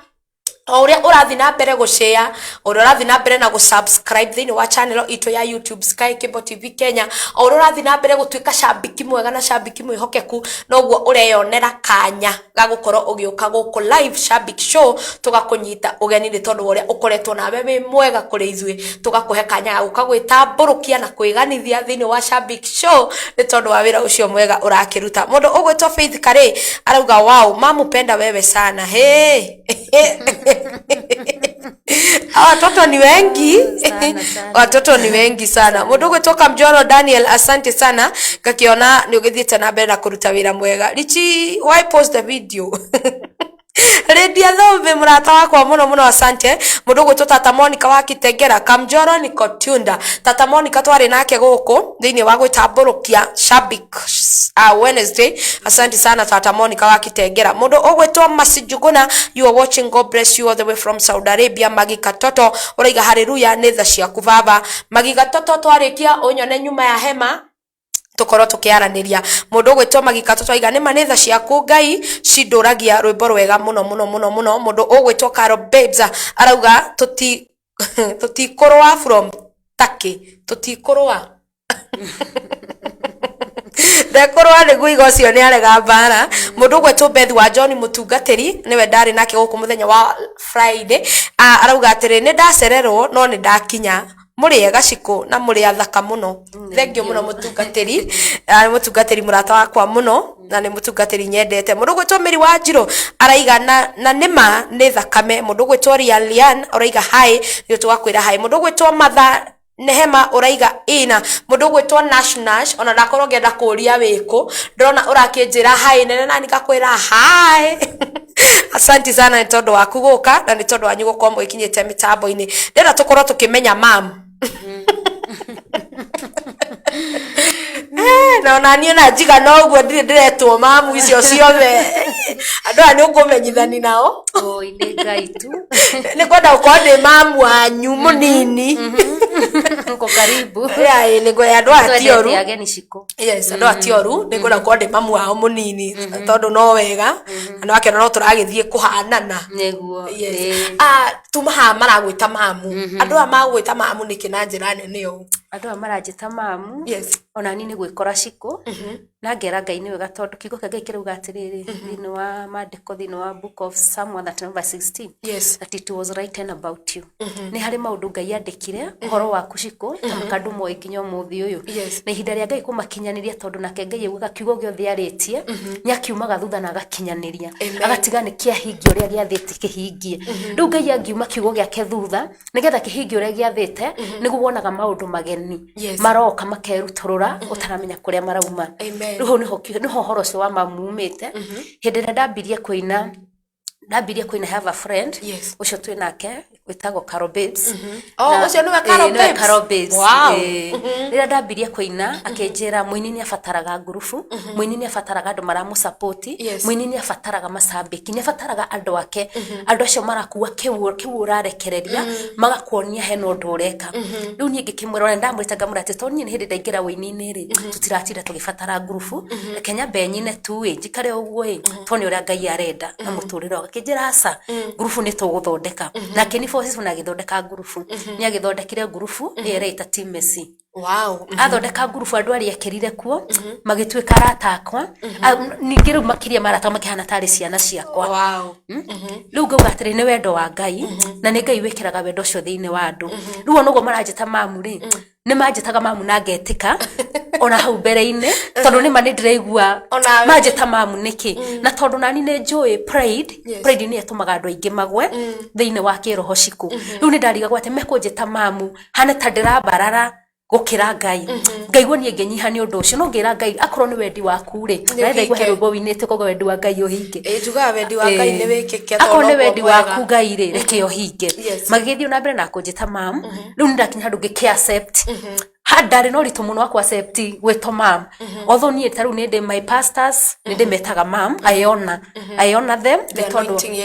o uria urathi na mbere gushare uria urathi na mbere na gusubscribe thini wa channel ito ya YouTube Sky Cable TV Kenya o uria urathi na mbere gutuika shabiki mwega na shabiki mwihokeku noguo ureyonera kanya ga gukorwo ugiuka guku live shabiki show tugakunyita ugeni ni tondu uria ukoretwo nawe wi mwega kuri ithwe tugakuhe kanya ga guka gwitamburukia na kwiganithia thini wa shabiki show ni tondu wa wira ucio mwega urakiruta mundu ugwitwo Faith Kare arauga wow mamupenda wewe sana hey watoto ni wengi watoto ni wengi sana mundu gwitoka Mjoro Daniel asante sana gakiona ni ugithiete na mbere na kuruta wira mwega Richi why post the video Redia Thove murata wakwa muno asante mundu gwitwo Tata Monica wa Kitengera Kamjoro ni Kotunda Tata Monica twari nake guku thini wa gwitamburukia Shabik Wednesday asante sana Tata Monica wa Kitengera mundu ugwitwo Masijuguna you are watching God bless you all the way from Saudi Arabia Magika Toto uraiga haleluya nĩ tha ciaku baba Magika Toto twarikia unyone nyuma ya hema tukorwo tukiaraniria mundu gwitwo Magika Toto aiga nĩ manitha ciaku Ngai cinduragia rwimbo rwega muno mundu ugwitwo Carol Babes arauga tutikurwa from Turkey tutikurwa Dekorwa ni guigo cio ni arega bara mundu gwetwo Beth wa John mutungatiri niwe ndari nake guku muthenya wa Friday arauga atiri ni ndacererwo no ni ndakinya muri ega ciko na muri athaka muno thengio muno mutungatiri murata wakwa muno na ni mutungatiri nyendete mundu gwetwo Miri wa Njiro araiga na nima ni thakame mundu gwetwo Lian araiga hai rio twakwira hai mundu gwetwo Matha Nehema uraiga ina mundu gwitwo Nash ona ndakorwo ngenda kuria wiku ndrona urakinjira hai nene nani ngakwira hai asante sana ni tondu waku guka na ni tondu wanyu gukorwo mwikinyite mitambo-ini ndenda tukorwo tukimenya mam na onani ona njiga no guo ndiretwo mamu icio ciothe andu ani ukumenyithani nao ine Ngai tu ni kwenda ukorwo ndi mamu wanyu munini uko karibu ni kwa andu atioru ageni ciko yes andu atioru ni kwenda ukorwo ndi mamu wao munini tondu no wega andu ake no turagithie kuhanana neguo tumaha maragwita mamu andu magwita mamu ni kina njira nene yo andu marajita mamu yes ona nini gwikora ciko na ngera Ngai ni wega tondu kigo kia Ngai kirauga atiriri thini wa mandiko thini wa book of Psalm that number 16 yes that it was written about you ni hari maundu Ngai andikire horo waku ciko kandu moe nginya muthi uyu na ihinda ria Ngai kumakinyaniria tondu nake Ngai yuga kiugo giothe aritie nyakiumaga thutha na agakinyaniria agatiga ni kia hingi uria giathite kihingie riu Ngai angiuma kiugo giake thutha nigetha kihingi uria giathite niguo wonaga maundu mageni maroka makeruturura utaramenya kuria marauma ruho niho horo cio wa mamumite hindi ria ndambirie kuina have a friend ucio twi nake witagwo Carol Babes ucio niwe Carol Babes wow rira ndambirie kuina akenjira muini ni afataraga ngurubu muini ni afataraga andu maramu support muini ni afataraga masambiki ni afataraga andu ake andu acio marakuwa kiurarekereria magakuonia hena undu ureka riu nie ngikimwira ndamwita ngamurate toni ni hindi ndaingira wini-ini ri tutiratira tugifatara ngurubu Kenya benyine tu njikare uguo toni uria Ngai arenda na muturire akinjira asa ngurubu ni tuguthondeka nake ni forces na githondeka ngurubu ni agithondekire ngurubu ĩreta Timesi wow athondeka ngurubu andu ari ekirire kuo magituika aratakwa ningi riu makiria marata makihana tari ciana ciakwa wow riu ngauga atiri ni wendo wa Ngai na ni Ngai wikiraga wendo cio thiini wa andu riu onogo maranjita mamu ri ni manjitaga mamu na ngetika ona hau mbere-ini tondu ni mani ndiraigua manjita mamu niki na tondu nani ni njui pride ni atumaga andu aingi magwe thiini wa kiroho ciku riu ni ndarigagwo ati mekunjita mamu hane ta ndirabarara gukira Ngai ngaigua nie ngenyiha ni undu ucio no ngira Ngai akorwo ni wendi waku ri ndenda igwe herwo winite kogo wendi wa Ngai uhinge tuga wendi wa Ngai ni wikike akorwo ni wendi waku Ngai ri reke uhinge magithio na mbere na kunjita mamu riu ndakinya handu ngiki accept handari no ritu muno akwa accept gwetwo mam although nie taru ninde my pastors ninde metaga mam I honor them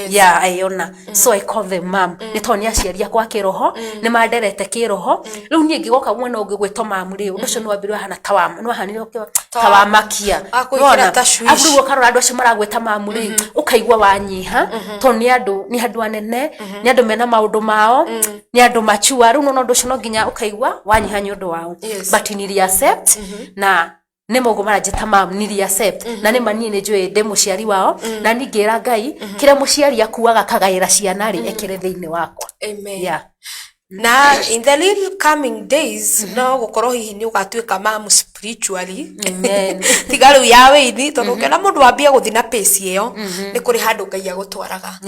yeah I honor so I call them mam nitonia ciaria kwa kiroho ni manderete kiroho riu nie ngigoka mwena ungi gwetwo mam ri undu cio no ambirwe hana tawam no hanire tawamakia akuikira tashwish aburugo karora andu acio maragweta mam ri ukaigwa wanyiha to ni andu anene ni andu mena maundu mao ni andu machua riu no ndu cio no nginya ukaigwa wanyiha ni undu wao but ni accept na nemogo marajeta mam ni accept na ne mani ne joe de muciari wao na ningira Ngai kire muciari akuaga kagaira ciana ri ekire thiini wakwa amen yeah na in the little coming days no gukoro hihi ni ugatuika mam spiritually amen tigaru yawe ini tondu kena mundu wambia guthina pace iyo ni kuri handu Ngai agutwaraga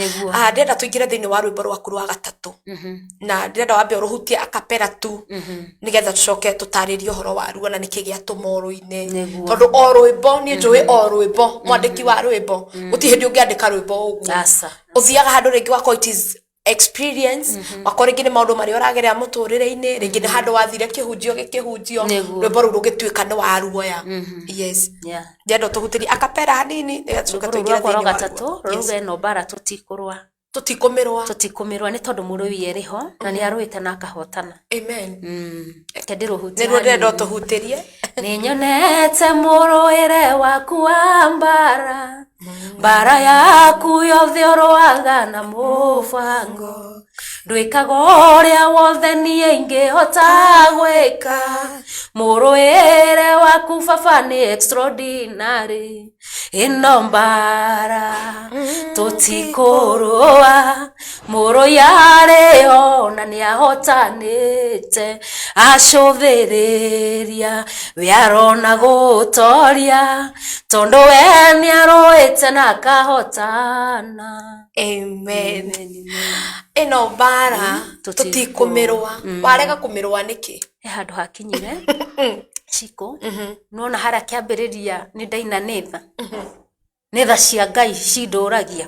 ndenda tuingire thiini wa rwimbo rwaku rwa gatatu na ndenda wambia uruhutie akapera tu nigetha tucoke tutaririe horo waru na nikigia tomorrow-ine tondu o rwimbo ni njui o rwimbo mwandiki wa rwimbo uti hindi ungiandika rwimbo uguo uthiaga handu ringi wako it is experience wakore ngine maundu mari oragerea muturire-ine ringi ni handu wathire kihunjio rwimbo ru rugituika ni waruoya yes ndenda tuhutiri akapera hanini nigathuka tuingira thiini wa gatatu ruge no bara tutikumirwa ni tondu muruwi eriho na ni arwite na akahotana amen kendiruhutia ni ndenda tuhutirie ni nyonete muruire waku wa mbara yaku yothe urwaga na mubango ndwikaga uria wothe nie ingihota gwika muruire waku baba ni extraordinary ino mbara tutikurua muruiare ona ni ahotanite acuthiriria we arona gutoria tondu we ni aroite na kahotana amen ino mbara tutikumirwa warega kumirwa niki handu hakinyire ciko nona hara kiambiriria ni ndaina netha cia Ngai cinduragia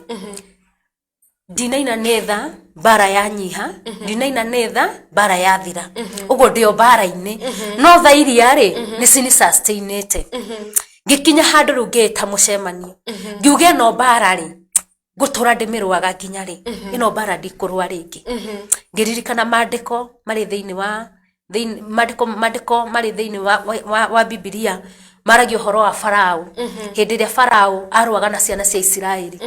ndinaina netha bara yanyiha ndinaina netha bara yathira ugo ndio bara-ini no thairia ri ni cini sustainete ngikinya handu rungita mucemanio ngiuge no bara ri gutura ndimirwaga nginya ri ino bara ndikurwa ringi ngiririkana mandiko mari thiini wa mandiko mari thiini wa Biblia maragio horo wa Farao hindi ria Farao arwaga na ciana cia Israeli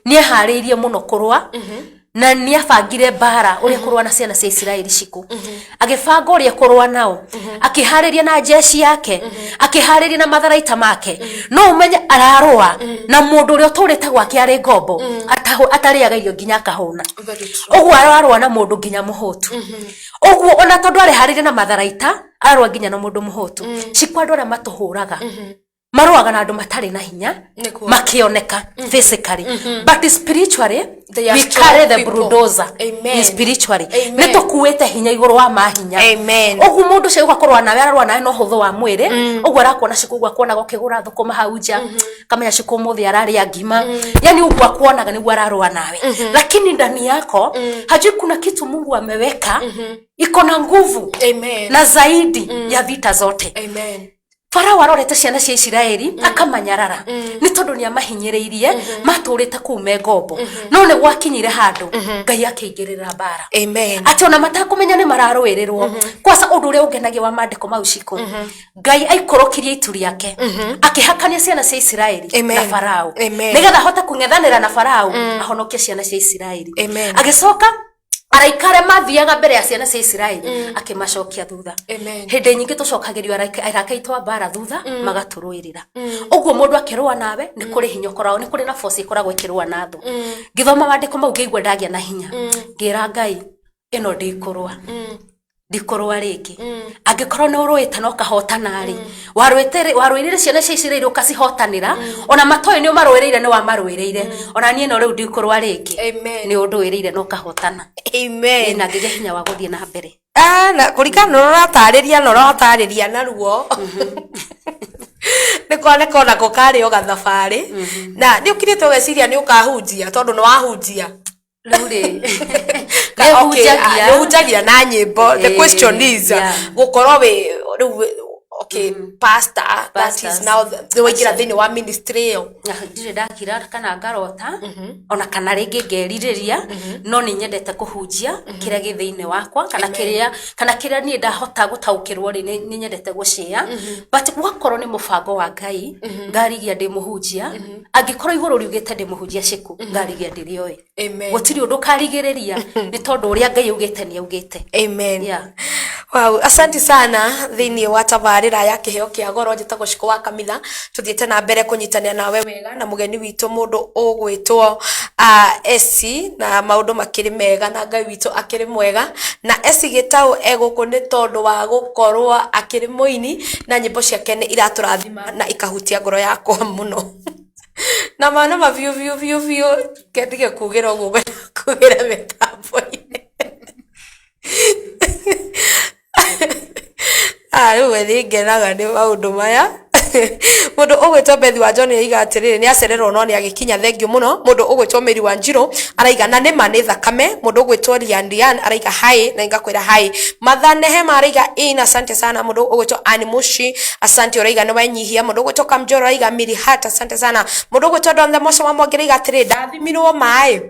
nie hariirie muno kurwa na ni abangire bara uria kurwa na ciana cia Israeli ciku agibanga uria kurwa nao akihariria na jeshi yake akihariria na matharaita make no umenye ararwa na mundu uria uturite gwake ari ngombo atariaga irio nginya kahuna uguo ararwa na mundu nginya muhutu uguo ona tondu ari hariria na matharaita arwa nginya na mundu muhutu ciku andu aria matuhuraga marwaga na andu matari na hinya makioneka physically but spiritually we carry the bulldozer spiritually neto kuwete hinya iguru wa mahinya ogu mundu cio ugakorwa nawe ararwa nawe no huthu wa mwiri ogu arakuona ciku gwa kuona gukigura thukuma hauja kamenya ciku muthi arari ngima yani ugu akuonaga ni ararwa nawe lakini ndani yako hajui kuna kitu Mungu ameweka iko na nguvu na zaidi ya vita zote Farao arorete ciana cia Israeli akamanyarara ni tondu ni amahinyiriirie maturite kuume ngombo no ne gwakinyire handu Ngai akiingirira bara ati ona matakumenya ni mararwirirwo kwasa undu uria ungenagia wa mandiko mau ciko Ngai aikorokirie itu riake akihakania ciana cia Israeli na Farao nigetha hota kungethanira na Farao ahonokie ciana cia Israeli agicoka araikare mathiaga mbere ya ciana cia Israeli akimacokia thutha hindi nyingi tucokagirio arakaitwa bara thutha magaturwirira uguo mundu akirwa nawe ni kuri hinya korao ni kuri na force ikoragwo ikirwa nathu ngithoma mandiko mau ngeigwa ndagia na hinya ngira Ngai ino ndikorwa ringi angikorwo ni urwite no kahotana ri warwirire ciana cia Israeli ukacihotanira ona matoyi ni umarwirire ni wamarwirire ona nie no riu ndikorwa ringi ni undu wirire no kahotana na ngige hinya wa guthie na mbere na kurikana no ratariria naruo nikoneka ona kokari ogathabari na ni ukirite ugeciria ni ukahunjia tondu no wahunjia Lure. Uhunjagia na nyimbo. The question is gukorwo we okay pastor that is now the wagira thini wa ministry yo ndire ndakira kana ngarota ona kana ringi ngeririria no ni nyendete kuhunjia kiria githiini wakwa kana kiria ni ndahota gutaukirwo ri ni nyendete gucia but wakorwo ni mubango wa Ngai ngarigia ndi muhunjia angikorwo iguru riugite ndi muhunjia ciku ngarigia ndiri oi gutiri undu karigiriria ni tondu uria Ngai ugite ni augite amen. Wow, asante sana thini wa tabarira ya Kiheo Kia Goro njitagwo Shiko wa Kamitha tuthiete na mbere kunyitania nawe wega na mugeni witu mundu ugwitwo SC na maundu makiri mega na Ngai witu akiri mwega na SC Gitau eguku ni tondu wa gukorwo akiri muini na nyimbo ciake ni iraturathima na ikahutia ngoro yakwa muno na maana maviu kendige kugira uguo kugira metambo-ini we ngenaga ni maundu maya mundu ugwitwo Bethi wa John aiga atiriri ni acererwo no ni agikinya thengio muno mundu ugwitwo Meri wa Njiro araiga na nima ni thakame mundu ugwitwo Liandian araiga hai na ingakwira hai Mathane Hema araiga ina asante sana mundu ugwitwo Animushi asante uraiga ni wanyihia mundu ugwitwo Kamjoro araiga Miri Hat asante sana mundu ugwitwo Don the Moso wa Mwangiraiga atiriri ndathimirwo mai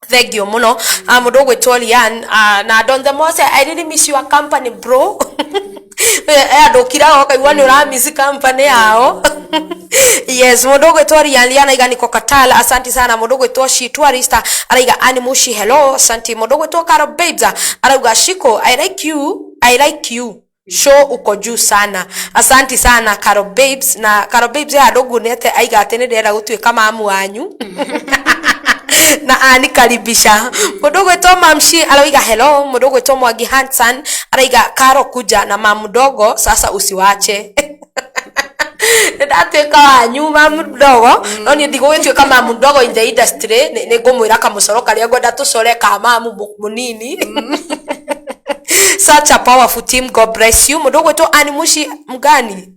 thank you muno mundu ugwitwo Lian na Don the Moso I really miss your company bro adokira okaigwa ni uramiss company yao yes mundu ugwitwo Lian aiga niko Katala asante sana mundu ugwitwo She Tourist araiga Animushi hello asante mundu ugwitwo Caro Babes arauga Shiko I like you show uko juu sana asante sana Caro Babes na Caro Babes ya ndogunete aiga atene ndera gutuika mamu wanyu na anikaribisha mundu gwetwo Mamshi araiga hello mundu gwetwo Mwangi Hansan araiga Karo kuja na mamu dogo sasa usiwache ndatwika wanyu mamu dogo no ni ndigo gwetwo mamu dogo in the industry ni ngumwira kamusoro karia ngwenda tucore ka mamu munini such a powerful team God bless you mundu gwetwo Animushi mgani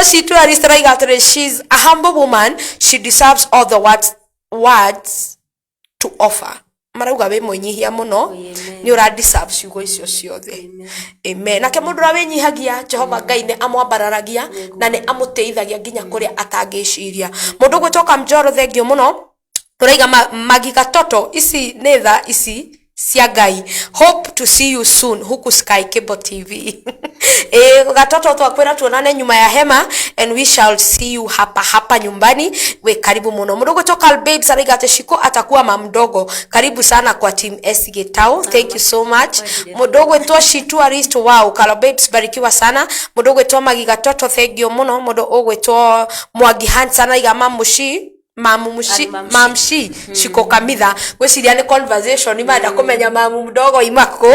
She Tourist araiga she's a humble woman she deserves all the words to offer marauga we munyihia muno ni ura deserve ciugo icio ciothe amen nake mundu ra wenyihagia Jehova Ngai ni amwambararagia na ni amuteithagia nginya kuria atangiciria mundu gwitwo Kamjoro thengio muno turaiga magiga toto ici netha ici cia Ngai hope to see you soon huku Sky Cable TV gatoto twakwira tuonane nyuma ya hema and we shall see you hapa nyumbani we karibu muno mundu gwitoka Babes araiga ati Shiko atakuwa mamdogo karibu sana kwa team SC Gitau thank you so much mundu gwitwa She Tourist wow Caro Babes barikiwa sana mundu gwitwa Magiga Toto thank you muno mundu gwitwa Mwangi Hansan araiga Mamshi Shiko Kamitha gwiciria ni conversation imanda kumenya mamu mdogo imako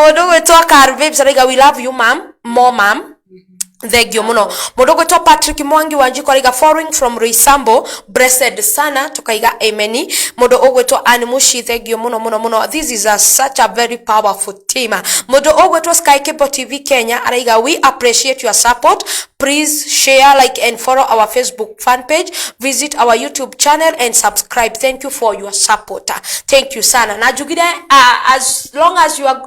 mundu gwitwa Caro Babes araiga we love you mom thank you muno mundu gwitwa Patrick Mwangi Wanjiko araiga following from Roysambo blessed sana tukaiga ameni mundu ogwitwa Animushi thank you muno this is such a very powerful team mundu ogwitwa Sky Cable TV Kenya araiga we appreciate your support please share like and follow our Facebook fan page visit our YouTube channel and subscribe thank you for your support thank you sana na jugire as long as you are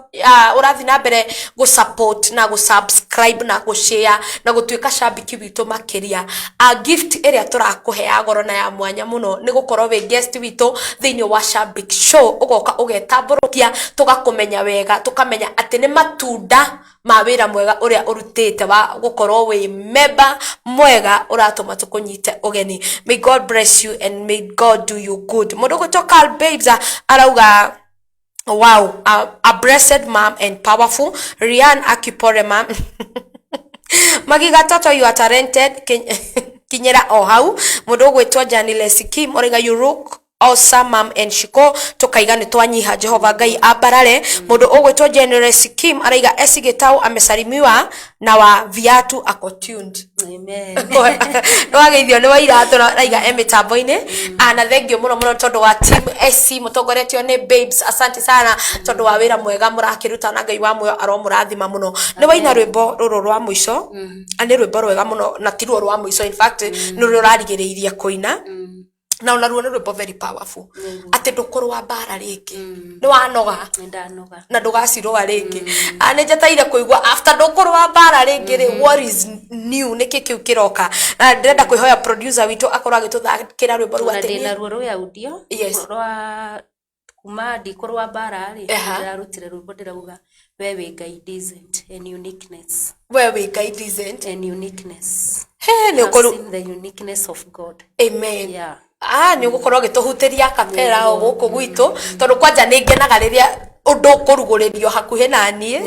urathi na mbere go support na go subscribe na go share na gutuika shabiki witu makiria a gift area turakuhe ya goro na ya mwanya muno ni gukorwo we guest witu thini wa shabik show ugoka ugetamburukia tugakumenya wega tukamenya ati ni matunda ma wira mwega uria urutite wa gukorwo we member mwega uratuma tukunyite ugeni may God bless you and may God do you good mundu gutoka Babes arauga wow a blessed mom and powerful Rian Akipore mom Magiga Toto you are talented kinyera ohau mundu gwitwa Janilesi Kim origa you look awesome mom and Shiko tukaiga ni twanyiha Jehova Ngai abarare mundu ogwitwa Janilesi Kim araiga SC Gitau amesalimiwa na wa viatu ako tuned amen no ageithio ni wa iratu araiga emitambo-ini ana thengio muno tondu wa team SC mutongoretio ni Babes asante sana tondu wa wira mwega murakiruta na Ngai wa muyo aromurathima muno ni waina rwimbo ruru rwa muico ani rwimbo rwega muno na tiruo rwa muico in fact ni rurarigiriirie kuina na ona ruo nĩ rwĩmbo very powerful atĩ ndũkũrũa mbara rĩngĩ nĩ wanoga na ndũgacirũa rĩngĩ nĩ njataire kũigua after ndũkũrũa mbara rĩngĩ rĩ what is new nĩkĩ kĩu kĩroka na ndĩrenda kwĩhoya producer witũ akorwo agĩtũthakĩra rwĩmbo rwa atĩ ndĩna ruo rwa audio rwa kuma ndikũrũa mbara rĩ ndĩrarutire rwĩmbo ndĩrauga we wĩ Ngai decent and uniqueness we wĩ Ngai decent and uniqueness nĩ ũkorwo the uniqueness of God amen yeah nĩ ũgũkorwo ũgĩtũhutĩria kapera o gũkũ gwitũ tondũ kwanja nĩ ngenaga rĩrĩa ũndũ ũkũrugũrĩrio hakuhĩ na niĩ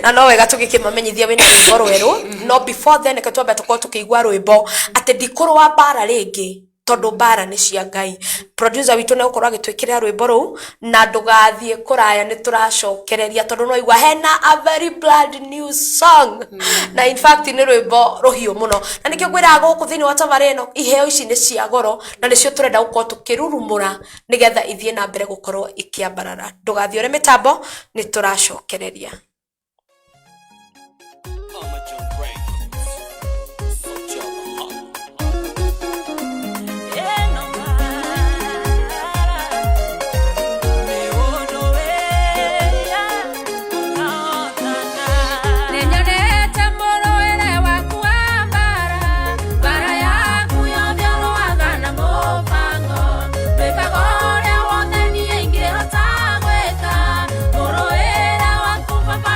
na no wega tũgĩkĩmamenyithia wĩna rwĩmbo rwerũ no before then reke twambe tũkorwo tũkĩigua rwĩmbo atĩ ndikũrũa mbara rĩngĩ tondũ mbara nĩ cia Ngai producer witũ nĩ ũkorwo agĩtwĩkĩrĩra rwĩmbo rũu na ndũgathiĩ kũraya nĩ tũracokereria tondũ no igua hena a very blood new song na in fact nĩ rwĩmbo rũhiũ mũno na nĩkĩo ngwĩraga gũkũ thĩinĩ wa tabarĩra ĩno iheo ici nĩ cia goro na nĩcio tũrenda gũkorwo tũkĩrurumũra nĩgetha ithiĩ na mbere gũkorwo ikĩambarara ndũgathiĩ ũrĩ mĩtambo nĩ tũracokereria Papa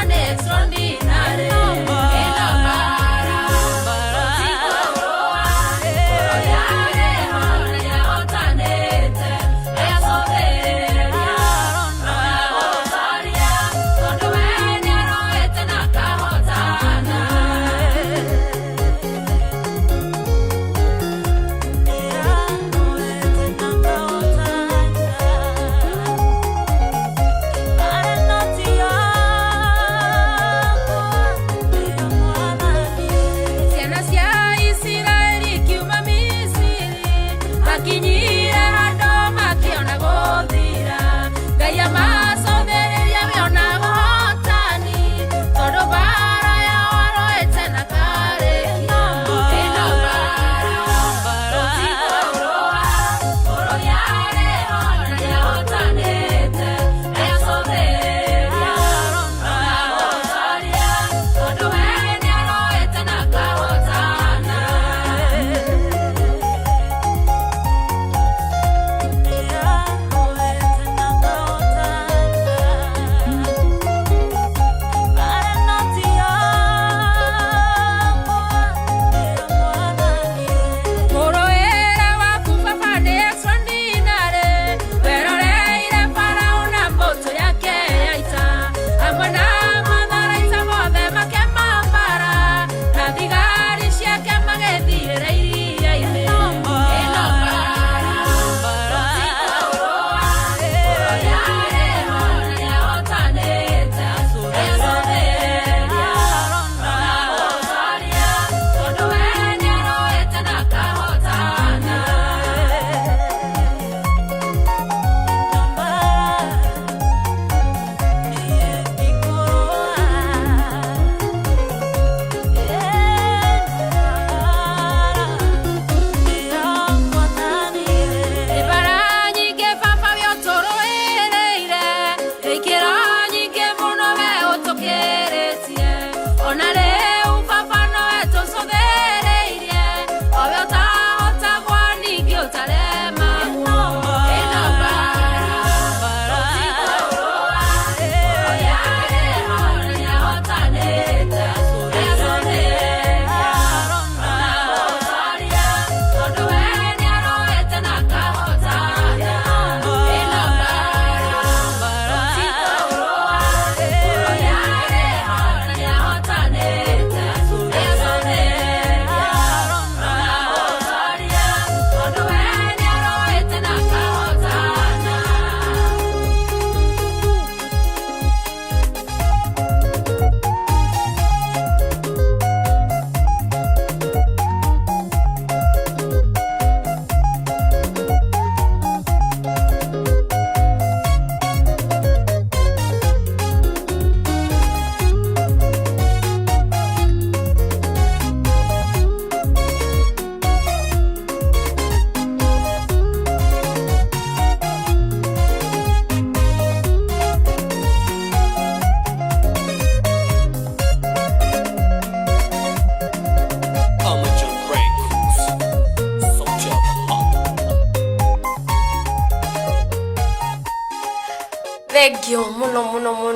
Thengio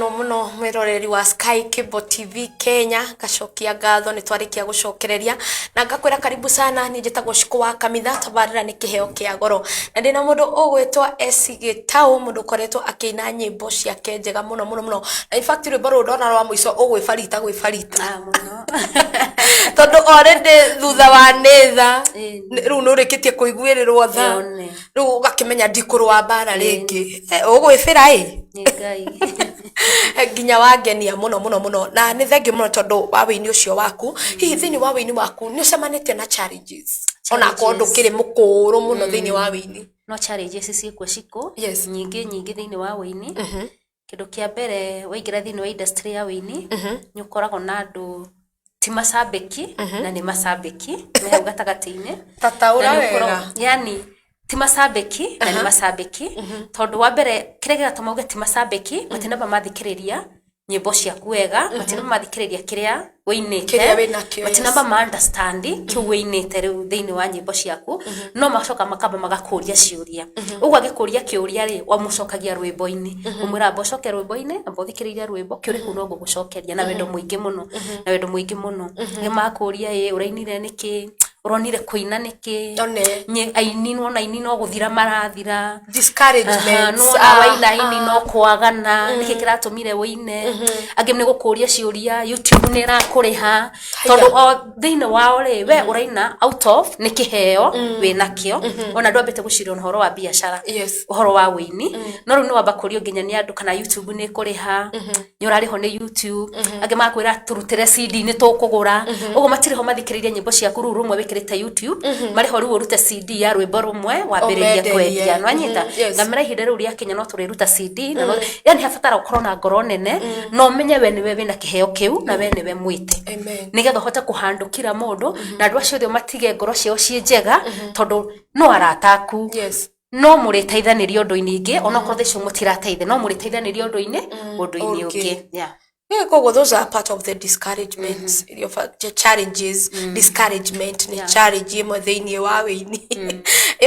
muno mwiroreri wa Sky Cable TV Kenya gacokia ngatho ni twarikia gucokereria na ngakwira karibu sana ni njitagwo Shiko wa Kamitha tabarira ni Kiheo Kia Goro na ndina mundu ugwitwa Gitau mundu koretwo akiina nyimbo ciake njega muno na in fact rwimbo ru ndona rwa muico ugwifarita muno tondu already thutha wa netha riu nurikitie kuiguirirwo tha riu ugakimenya ndikuru wa bara ringi ugwifira Ngai nginya wangenia muno na ni thengio muno tondu wa wini ucio waku hihi thini wa wini waku ni ucemanite na challenges ona kondu kiri mukuru muno thini wa wini no challenges ciikwo Shiko nyingi thini wa wini kindu kia mbere waingira thini wa industry ya wini ni ukoragwo na andu ti macambiki na ni macambiki me gatagati-ini tataura wega yani ti macambiki na ni macambiki tondu wa mbere kire giratuma uge ti macambiki matinamba mathikiriria nyimbo ciaku wega matinamba mathikiriria kiria weinite matinamba ma understand ki weinite riu thini wa nyimbo ciaku no macoka makamba magakuria ciuria ugu agikuria kiuria ri wa mucokagia rwimbo-ini umwira bocoke rwimbo-ini amba thikiriria rwimbo kiuriku no gucokeria na wendo muingi muno ni makuria urainire niki uronire kuina niki aini no guthira marathira discouragement no awaina ini no kwagana niki kiratumire wine angi ni gukuria ciuria YouTube ni rakuriha tondu thini wao ri we uraina out of ni kiheo winakio ona ndwambite guciria uhoro wa biashara uhoro wa wini no riu ni wamba kurio nginya ni andu kana YouTube ni kuriha ni urariho ni YouTube angi makwira turutire CD ni tukugura ugo matiriho mathikiriria nyimbo cia kuru rumwe wikirite YouTube mariho riu urute CD ya rwimbo rumwe wambiriria kwendia no anyita ngamira ihinde riu ria Kenya no turiruta CD na yani hafatara ukorwo na ngoro nene no menye we ni we wina kiheo kiu na we ni we mwite nigetha hote kuhandukira mundu na andu acio matige ngoro ciao cie njega tondu no arataku no muriteithaniria undu-ini ingi ona korwo thicio mutirateithia no muriteithaniria undu-ini ungi Kogo, those are part of the discouragements, the challenges, discouragement, ni challenge imwe thiini wa wini.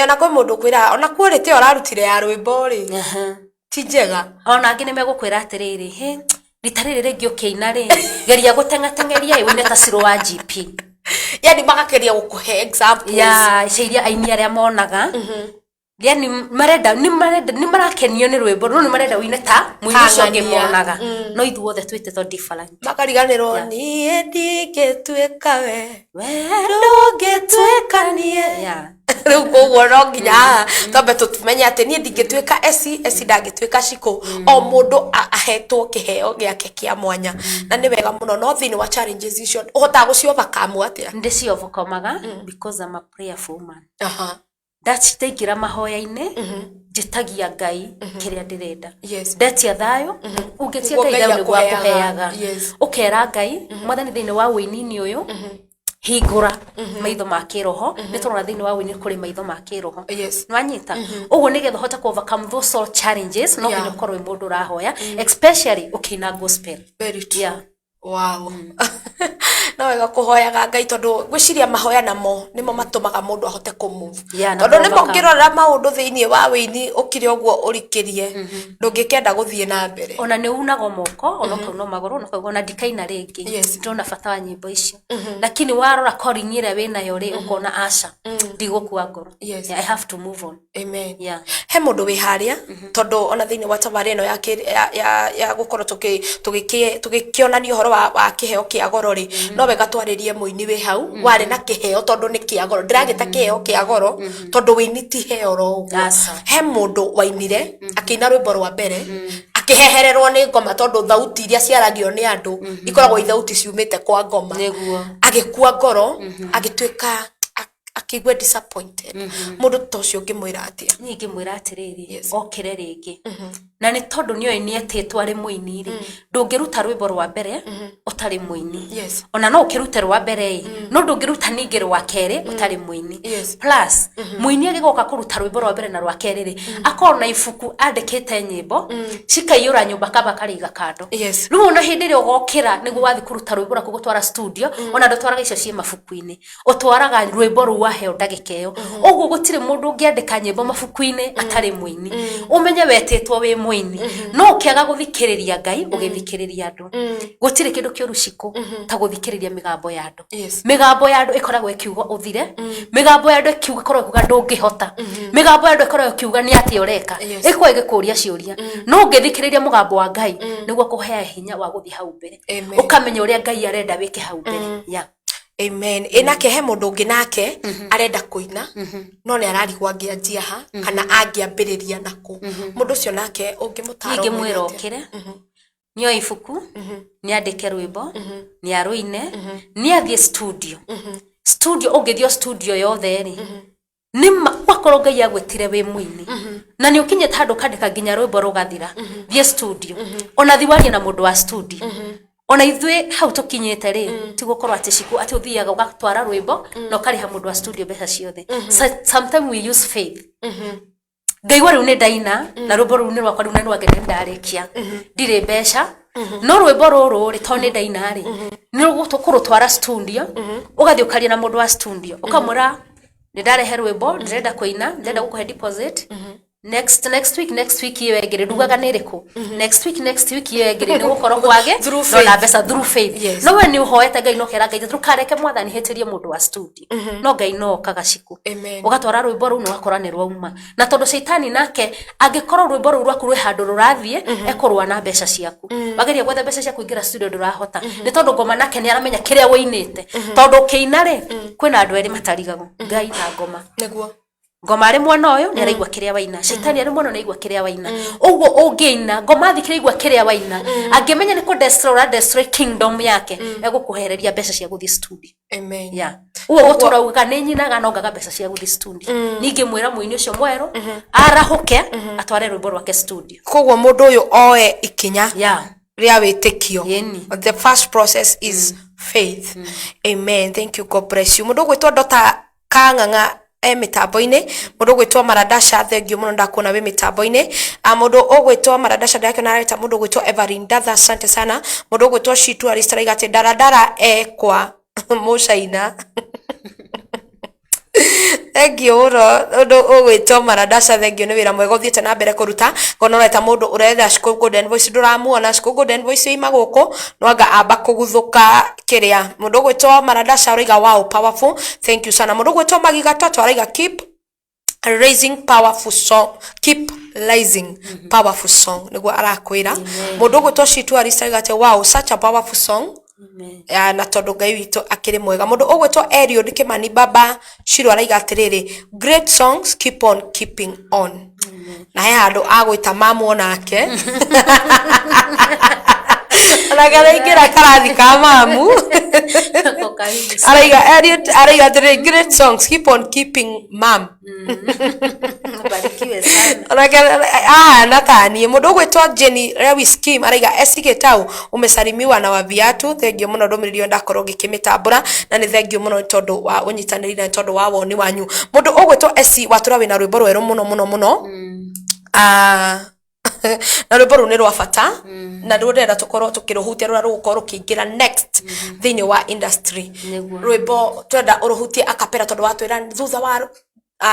Ona kwa mundu kwira, ona kwirite orarutire ya rwimbo ri. Ti njega. Ona angi ni megukwira atiriri, ritariri ringi ukiina ri, geria gutengatengeria wine ta ciro wa GP. Yani magakeria gukuhe examples. Ya, ciria aini aria monaga. Yani ni marakenio ni rwimbo no ni marenda wine ta mwini ucio ngimuonaga no ithuothe twite to different makariganirwo ni ndingetweka we ndungetweka nie riu koguo no nginya twambe tumenye ati ni ndingetweka esi ndangitweka Shiko o mundu ahetwo kiheo giake kia mwanya na ni wega muno no thini wa challenges icio uhota guciovercome atia ndici overcomaga because I'm a prayerful man that's taikira mahoya-ini jitagia Ngai kiria ndirenda ndetia thayo ungetia Ngai thayo ni gwa kuheaga ukera Ngai mwathani thini wa wini uyu hingura maitho ma kiroho ni turona thini wa wini kuri maitho ma kiroho nwanyita uguo nigetha hota ku overcome those all challenges no nginya ukorwo mundu rahoya especially ukina gospel wow no wega kuhoyaga Ngai tondu gwiciria mahoya namo nimo matumaga mundu ahote ku move tondu nimo ngirora maundu thiini wa wini ukire oguo urikirie ndungikenda guthie na mbere ona ni unago moko ona no magoro no kaigona ndikaina ringi ndona bata wa nyimbo icio lakini warora calling ire wina yo ri ukona asha ndigukua ngoro I have to move on he mundu wi haria tondu ona thiini wa tabari no ya gukorwo tugikionania uhoro wa Kiheo Kia Goro ri no wega twaririe muini wi hau wari na kiheo tondu ni kia goro ndiragita Kiheo Kia Goro tondu wini ti heo ro he mundu wainire akina rwimbo rwa mbere akihehererwo ni ngoma tondu thauti iria ciaragio ni andu ikoragwo thauti ciumite kwa ngoma agikua ngoro agitwika akigwe disappointed mundu tocio ngimwira atia ni ngimwira atiriri okire ringi na ni tondu niyo ni etetwa ari muini ri ndungiruta rwimbo rwa mbere utari muini ona no ukirute rwa mbere no ndungiruta ningi rwa keri utari muini plus muini agigoka kuruta rwimbo rwa mbere na rwa keri ri akoro na ifuku andikite nyimbo cikaiyura nyumba kaba kariga kando riu ona hindi ri ugokira niguo wathi kuruta rwimbo rwa kugutwara studio ona ndutwaraga icio cie mafuku-ini utwaraga rwimbo rwa heo ndagikeo uguo gutire mundu ungiandika nyimbo mafuku-ini atari muini umenye wetetwo wi muini no kiaga guthikiriria Ngai ugithikiriria andu gutire kindu kioru ciko ta guthikiriria migambo ya andu migambo ya andu ikoragwo ikiugo uthire migambo ya andu ikiuga korwo kuga ndungihota migambo ya andu ikoragwo ikiuga ni ati ureka ikwa igikuria ciuria no ngithikiriria mugambo wa Ngai niguo kuhea hinya wa guthi hau mbere ukamenya uria Ngai arenda wike hau mbere ya amen enake he mundu ungi nake arenda kuina no ni ararigwa ngianjia ha kana angiambiriria nako mundu ucio nake ungimutara ngimwira okire nio ifuku ni andike rwimbo ni aruine ni athie studio ungithio studio yothe ri nima kwakorwo Ngai agwetire we muini na ni ukinye tandu kandika nginya rwimbo rugathira thie studio ona thiwaria na mundu wa studio ona ithwe hau tukinyete ri tigukorwa ati ciku ati uthiaga ugatwara rwimbo no kariha mundu wa studio mbeca ciothe sometimes we use faith Ngai riu ni ndaina na rwimbo riu ni rwakwa riu na rwagene ndarikia ndire mbeca no rwimbo ruru ri to ni ndaina ri ni rugutukurutwara studio ugathi ukaria na mundu wa studio ukamura ndarehe rwimbo ndenda kuina ndenda gukuhe deposit next week yegere dugaga niriku next week yegere ni gukoro kwage no na besa through faith no we ni uhoete Ngai no kera Ngai tukareke mwathani hetirie mundu wa studio no Ngai no kagaciku ugatwara rwimbo ru no wakora ni rwauma na tondu shaitani nake angikorwo rwimbo ru rwaku rwe handu rurathie ekorwa na besa ciaku bageria gwetha besa cia kuingira studio ndurahota ni tondu ngoma nake ni aramenya kiria woinite tondu kiina ri kwina andu eri matarigago Ngai na ngoma neguo ngoma ari mwana uyu ni araigwa kiria waina shaitani ari mwana naigwa kiria waina uguo ungeina ngoma thikiraigwa kiria waina angimenya ni ku destroy kingdom yake egukuhereria mbeca cia guthi studio amen ya uwo guturauga ni nyinaga no ngaga mbeca cia guthi studio ningi mwira muini ucio mweru arahuke atware rwimbo rwake studio koguo mundu uyu oe ikinya ya ria witikio the first process is faith amen thank you God bless you mundu gwitwa Dr. Kanganga mitambo-ini mundu gwitwa Maradasha thengio muno ndakuona we mitambo-ini mundu ogwitwa Maradasha ndake na areta mundu gwitwa Evelyn Datha asante sana mundu gwitwa Shitu Aristara igate daradara kwa Mushaina thengio mundu ogwitwa Maradasha thengio ni wira mwega uthiete na mbere kuruta kono reta mundu uretha School Golden Voice nduramuona School Golden Voice ima guku nwanga amba kuguthuka kiria mundu gwitwa Maradasha uriga wow powerful thank you sana mundu gwitwa Magiga Tatu ariga keep raising powerful song keep rising powerful song niguo arakwira mundu gwitwa Shitu Aristara igate wow such a powerful song na tondu Ngai witu akiri mwega mundu ogwetwo Erio Dikimani Baba Shiro araiga atiriri great songs keep on keeping on na he andu agwita mamu nake aragara ingira karathi ka mamu araiga Erio araiga atiriri great songs keep on keeping mam barikiwe sana natani mundu gwitwa Jenny Lewis Kim araiga esigitau umesalimiwa na wa viatu thengio muno ndumirio ndakorwo ngikimitabura na ni thengio muno tondu wa unyitaniri na tondu wa woni wanyu mundu ogwitwa Esi watura wina rwimbo rweru muno na rwimbo ru ni rwa bata na rurenda tukorwo tukiruhutia rura rugukorwo rukiingira next thini wa industry rwimbo twenda uruhutie akapera tondu watwira thutha wa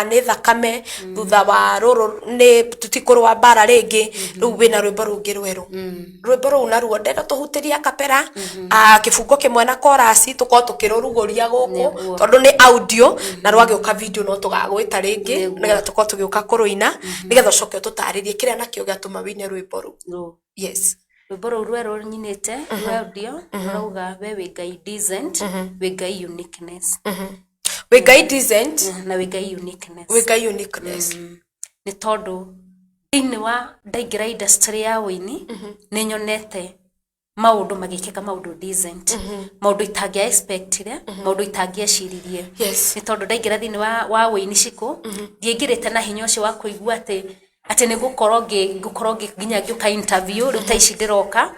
ni thakame thutha wa ruru ni tutikuru wa bara ringi riu wina rwimbo rungi rweru rwimbo ru na ruo ndenda tuhutiria kapera kifungo kimwe na chorus tukorwo tukiruruguria guku tondu ni audio na rwagiuka video no tugagwita ringi nigetha tukorwo tugiuka kuruina nigetha ucoke tutaririe kiria nakio giatuma wine rwimbo ru yes rwimbo ru rweru nyinite audio rauga we we Ngai decent we Ngai uniqueness we Ngai decent na we Ngai uniqueness we Ngai uniqueness ni tondu thini wa ndaingira industry ya wini ni nyonete maundu magikeka maundu decent maundu itangia expectire maundu itangia ciririe ni tondu ndaingira thini wa wini ciko ndiingirite na hinya ucio wa kuigua ati ni gukorwo nginya ngiuka interview riu taici ndiroka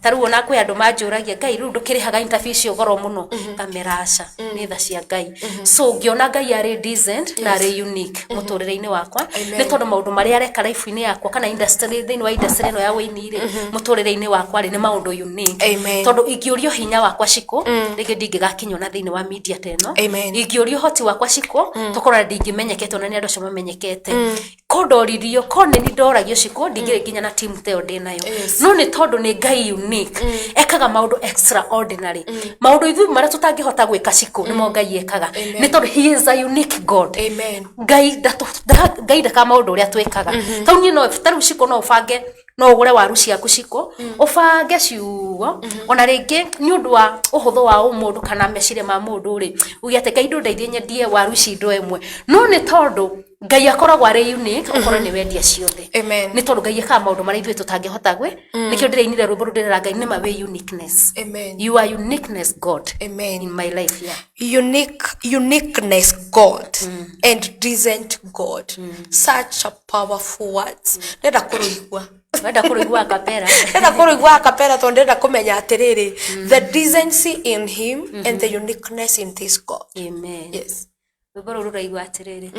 taru ona kwi andu manjuragia Ngai riu ndukirihaga interview cio goro muno kameraca ni tha cia Ngai so ngiona Ngai ari decent na ari unique muturire-ini wakwa ni tondu maundu maria areka life-ini yakwa kana industry thini wa industry no ya wini ri muturire-ini wakwa ri ni maundu unique tondu ingiurio hinya wakwa ciko ringi ndingigakinywo na thini wa media teno ingiurio hoti wakwa ciko tukorwo ndingimenyekete ona ni andu cio mamenyekete kodoririo kone ni ndoragio ciko ndigire nginya na team teo ndinayo no ni tondu ni ngai unique ekaga maundu extraordinary maundu ithu mara tutangihota gwika ciko ni mo ngai ekaga ni tondu he is a unique god amen ngai ndaka maundu uria twekaga tau ni no taru ciko no ubange no ugure waru ciaku ciko ubange ciugo ona ringi ni undu wa uhutho wa mundu kana mecire ma mundu ri ugiate ngai ndeithie nyendie waru ci ndo emwe no ni tondu ngai akoragwo ari unique ukoro ni wendia ciothe amen ni tondu ngai eka maundu mara ithuĩ tutangihota gwe nikio ndirainire rwimbo rurira ngai ni mawe uniqueness amen you are uniqueness god amen in my life yeah uniqueness god and decent god such a powerful words ndenda kuruigwa akapera tondu ndenda kumenya atiriri the decency in him and the uniqueness in this god amen yes rwimbo ruraigwa atiriri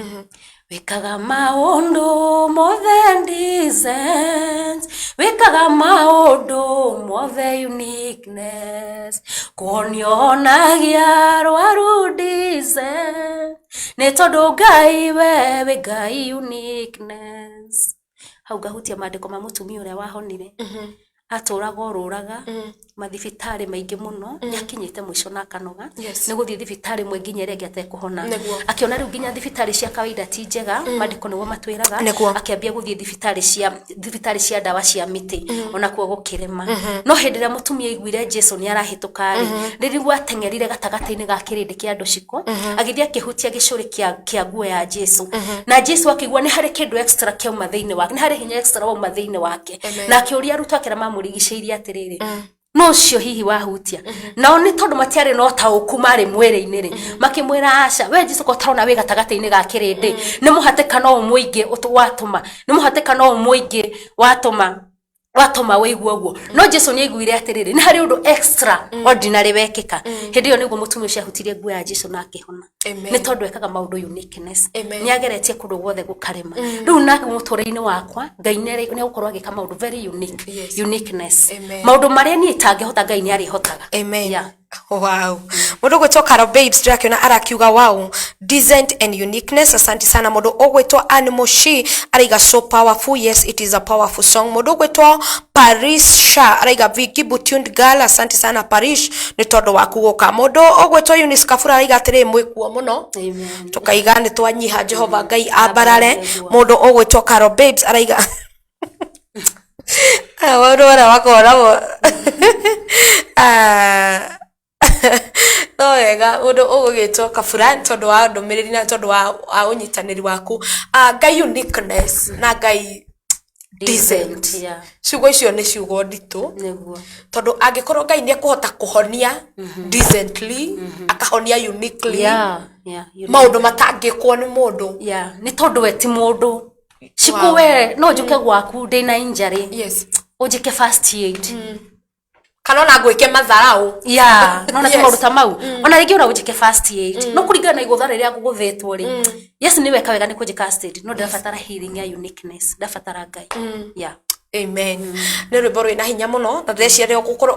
wikaga maundu mothe decent wikaga maundu mothe uniqueness kuonionagia rwaru decent ni tondu ngai we ngai uniqueness hau gahutia maandiko ma mutumia uria wahonire aturaga ururaga mathibitari maingi muno yakinyite mwisho na kanoga ni guthie thibitari mwe nginya ria ngiate kuhona akiona riu nginya thibitari cia kawaida ti njega maandiko niwo matwiraga akiambia guthie thibitari cia dawa cia miti ona kuo gukirema no hindira mutumia igwire Jesu ni arahituka ririgwa tengerire gatagataini ga kirindi kia andu ciko agithia kihutia gicuri kia nguo ya Jesu na Jesu akigwa ni hari kindu extra kia mathiini wake ni hari hinya extra wa mathiini wake na akiuria rutu akira mamurigiceirie atiriri no cio hihi wahutia nao ni tondu matiari no tauku mari mwere-ini ri makimwira aca we Jesu ko tarona we gatagataini ga kirindi ni muhatikano umuingi watuma ni muhatikano umuingi watuma weigua guo no Jesu ni aiguire atiriri ni hari undu extra ordinary wekika hindi yo niguo mutumia ucio ahutirie nguo ya Jesu na akihona ni tondu ekaga maundu uniqueness ni ageretie kundu guothe gukarema riu nake muture-ini wakwa ngai ni gukorwo agika maundu very unique uniqueness maundu maria ni itangihota ngai ni arihotaga amen yeah. Wow. Mundu gwitwa babes drakiona arakiuga wow decent and uniqueness asante sana mundu ogwitwa Animal She araiga so powerful yes it is a powerful song mundu gwitwa Paris Sha araiga Vicky tuned girl asante sana Paris ni tondu wa kuguka mundu ogwitwa Eunice Kafura araiga atiri mwikuo muno amen tukaiga ni twanyiha Jehova ngai ambarare mundu ogwitwa babes araiga wandu ora wakora no wega undu ugugitwo Kafura tondu wa ndumiriri na tondu wa unyitaniri waku ngai uniqueness na ngai decent ciugo icio ni ciugo nditu tondu angikorwo ngai ni akuhota kuhonia decently akahonia uniquely maundu matangikwo ni mundu ni tondu we ti mundu ciko we no njuke gwaku ndina injury yes ujike first aid kana na gwike matharau no na tumaruta mau ona ringi ura ujike first aid no kuringana na igutha riria guguthetwo ri yes ni weka wega ni kujika first aid no ndafatara healing ya uniqueness ndafatara ngai amen ni rwimbo rwina hinya muno na ndeciria gukorwo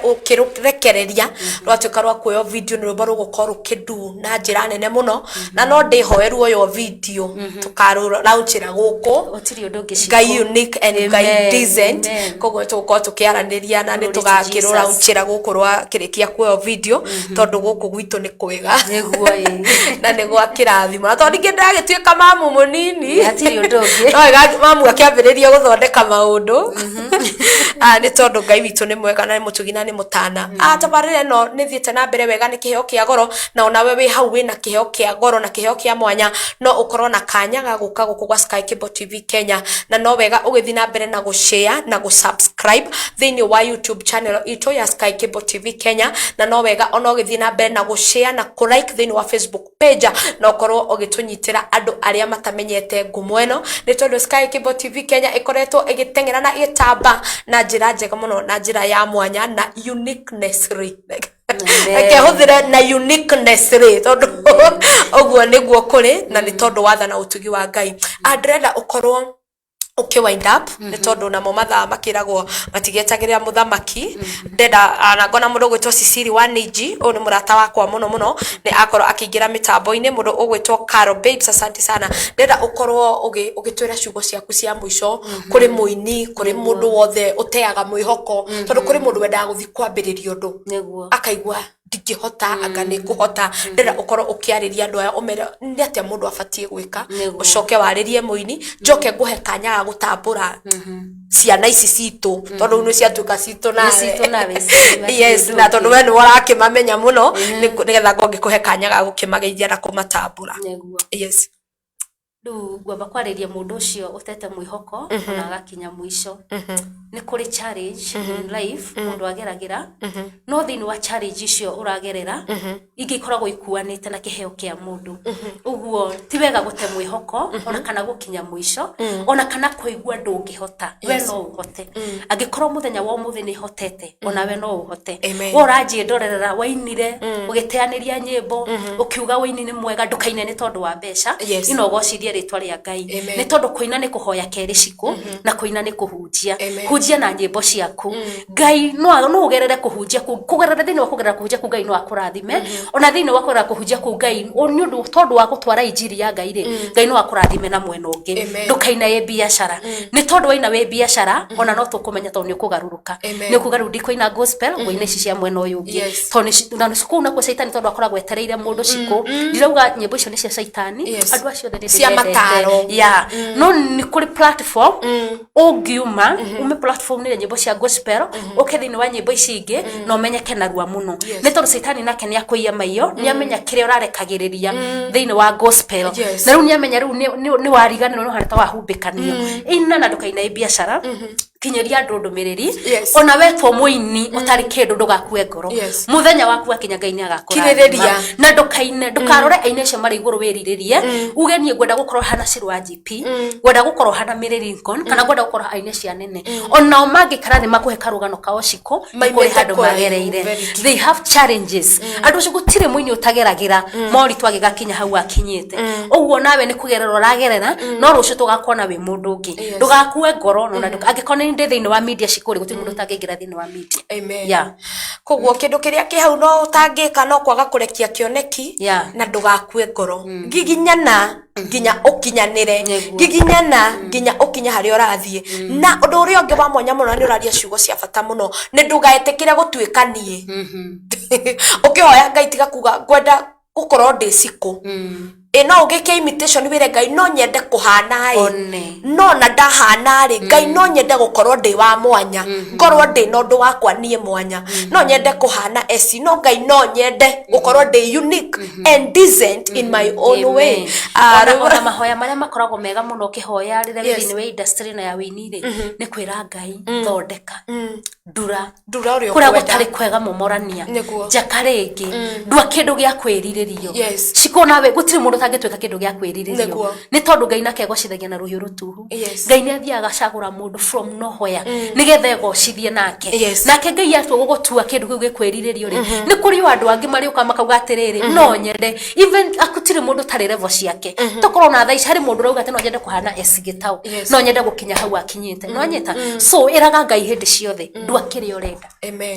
ukirurekereria rwatuika rwa kuoyo video ni rwimbo rugukorwo rukidu na njira nene muno na no ndihoeru oyo video tukarulaunchira guku otiri undu ngi ngai unique and ngai decent koguo tugukorwo tukiaraniria na ni tugakirulaunchira guku rwa kirikia kuoyo video tondu guku gwitu ni kwega niguo na ni gwa kirathimo na tondu ngi ndagituika mamu munini atiri undu ngi no mamu akiambiriria guthondeka maundu ni tondu ngai witu ni mwega na ni mutugina ni mutana tabarire no ni thiete na mbere wega ni Kiheo Kia Goro na onawe wi hau wina Kiheo Kia Goro na Kiheo Kia mwanya no ukorwo na kanya ga guka guku gwa Sky Cable TV Kenya na no wega ugithi na mbere na gushare na gusubscribe thini wa YouTube channel ito ya Sky Cable TV Kenya na no wega ona ugithi na mbere na gushare na kulike thini wa Facebook page na ukorwo ugitunyitira andu aria matamenyete ngumo eno ni tondu Sky Cable TV Kenya ikoretwo igitengera na itamba na njira njega muno na njira ya mwanya na uniqueness ri huthire na uniqueness ri tondu oguo niguo kuri na ni tondu watha na utugi wa ngai ndrenda ukorwo okay wind up ni tondu na momatha makiragwo matigetagirira muthamaki ndenda anagona mundu gwitwo Sisiri Waniji o ni murata wakwa muno ni akorwo akiingira mitambo-ini mundu ugwitwo Carol Babes asante sana ndenda ukorwo ugitwira ciugo ciaku cia mwisho kuri muini kuri mundu wothe uteaga mwihoko tondu kuri mundu wendaga guthi kwambiriria undu akaigua ndingihota anga ni kuhota ndira ukorwo ukiariria andu aya umere ndi atia mundu abatie gwika ucoke waririe muini njoke nguhe kanya ga gutambura ciana ici citu tondu no ciatuka citu nawe yes na tondu we ni warakimamenya muno nigetha ngikuhe kanya ga gukimageithia na kumatambura yes du gwamba kwariria mundu ucio utete mwihoko na agakinya mwisho ni kuri challenge in life mundu ageragira no thini wa challenge icio uragerera ingikoragwo ikuanite na kiheo kia mundu uguo ti wega gute mwihoko ona kana gukinya mwisho ona kana kuigua ndungihota we no uhote angikorwo muthenya wa muthi ni hotete ona we no uhote uranjie ndorerera wainire ugiteaniria nyimbo ukiuga waini ni mwega ndukaine ni tondu wa mbeca ino gocirie ritwa ria Ngai ni tondu kuina ni kuhoya keri ciku na kuina ni kuhunjia hunjia na nyimbo ciaku Ngai no ugerere kuhunjia kugerera thini wa kugerera kuhunjia ku Ngai no akurathime ona thini wa kugerera kuhunjia ku Ngai ni undu tondu wa gutwara injiri ya Ngai ri Ngai no akurathime na mwena ungi ndukaina ye biashara ni tondu waina we biashara ona no tukumenya tondu ni kugaruruka ni kugarundi kuina gospel ngoine ici cia mwena uyu ungi tondu na ciku na ku Saitani tondu akoragwo etereire mundu ciku ndirauga nyimbo icio ni cia Saitani andu acio the cia mataro no ni kuri platform ungiuma ume platform ni nyimbo cia gospel ukethini wa nyimbo ici ingi no menyeke narua muno ni tondu Saitani nake ni akuiya maiyo ni amenya kire urarekagiriria thini wa gospel na riu ni amenya riu ni warigana no harata wahumbikanio ina na ndukaina biashara kinyeria andu ndumiriri ona wetwo muini utari kindu ndugakue ngoro muthenya waku akinya Ngai ni agakora na ndukaine ndukarore aine cio mari iguru wiriririe ugenie gwenda gukorwo hana Sirwa GP gwenda gukorwo hana Mirera Lincoln kana gwenda gukorwo aine cia nene ona mangikara ni makuhe karugano kao ciko kuri handu magereire they have challenges andu cio gutire muini utageragira mori twagigakinya hau akinyite uguo nawe ni kugerera uragerera no rucio tugakona wi mundu ungi ndugakue ngoro na angikona ndi thini wa media cikuri guti mundu tangingira thini wa media amen koguo kindu kiria ki hau no utangika no kwaga kurekia kioneki na ndugakue ngoro giginyana nginya ukinyanire giginyana nginya ukinya hari urathie na undu uria ungi wa mwanya muno ni uraria ciugo cia bata muno ni ndugaetekire gutuikanie ukihoya Ngai tiga kuga gwenda gukorwo ndi siku no ugike imitation wire Ngai no nyende kuhana no na ndahana ri Ngai no nyende gukorwo ndi wa mwanya ngorwo ndi no ndu wakwa nie mwanya no nyende kuhana esi no Ngai no nyende gukorwo ndi unique and decent in my own way ona mahoya maria makoragwo mega muno kihoya rire thini wa industry na ya winire ni kwira Ngai thondeka ndura uria kuria gutari kwega momorania njakaringi ndua kindu gia kwiriririo cikona we gutire mundu tangitweka kindu gia kwiriririo ni tondu Ngai nake egocithagia na ruhiu rutuhu Ngai ni athiaga agacagura mundu from nowhere nigetha egocithie nake Ngai atwo gugutua kindu kiu gikwiriririo ri ni kuri andu angi mari uka makauga atiriri no nyende even akutire mundu tari level ciake tokorwo na thaici hari mundu rauga ati no nyende kuhana esigitau no nyende gukinya hau akinyite no nyeta so iraga Ngai hindi ciothe ndua kiri urenda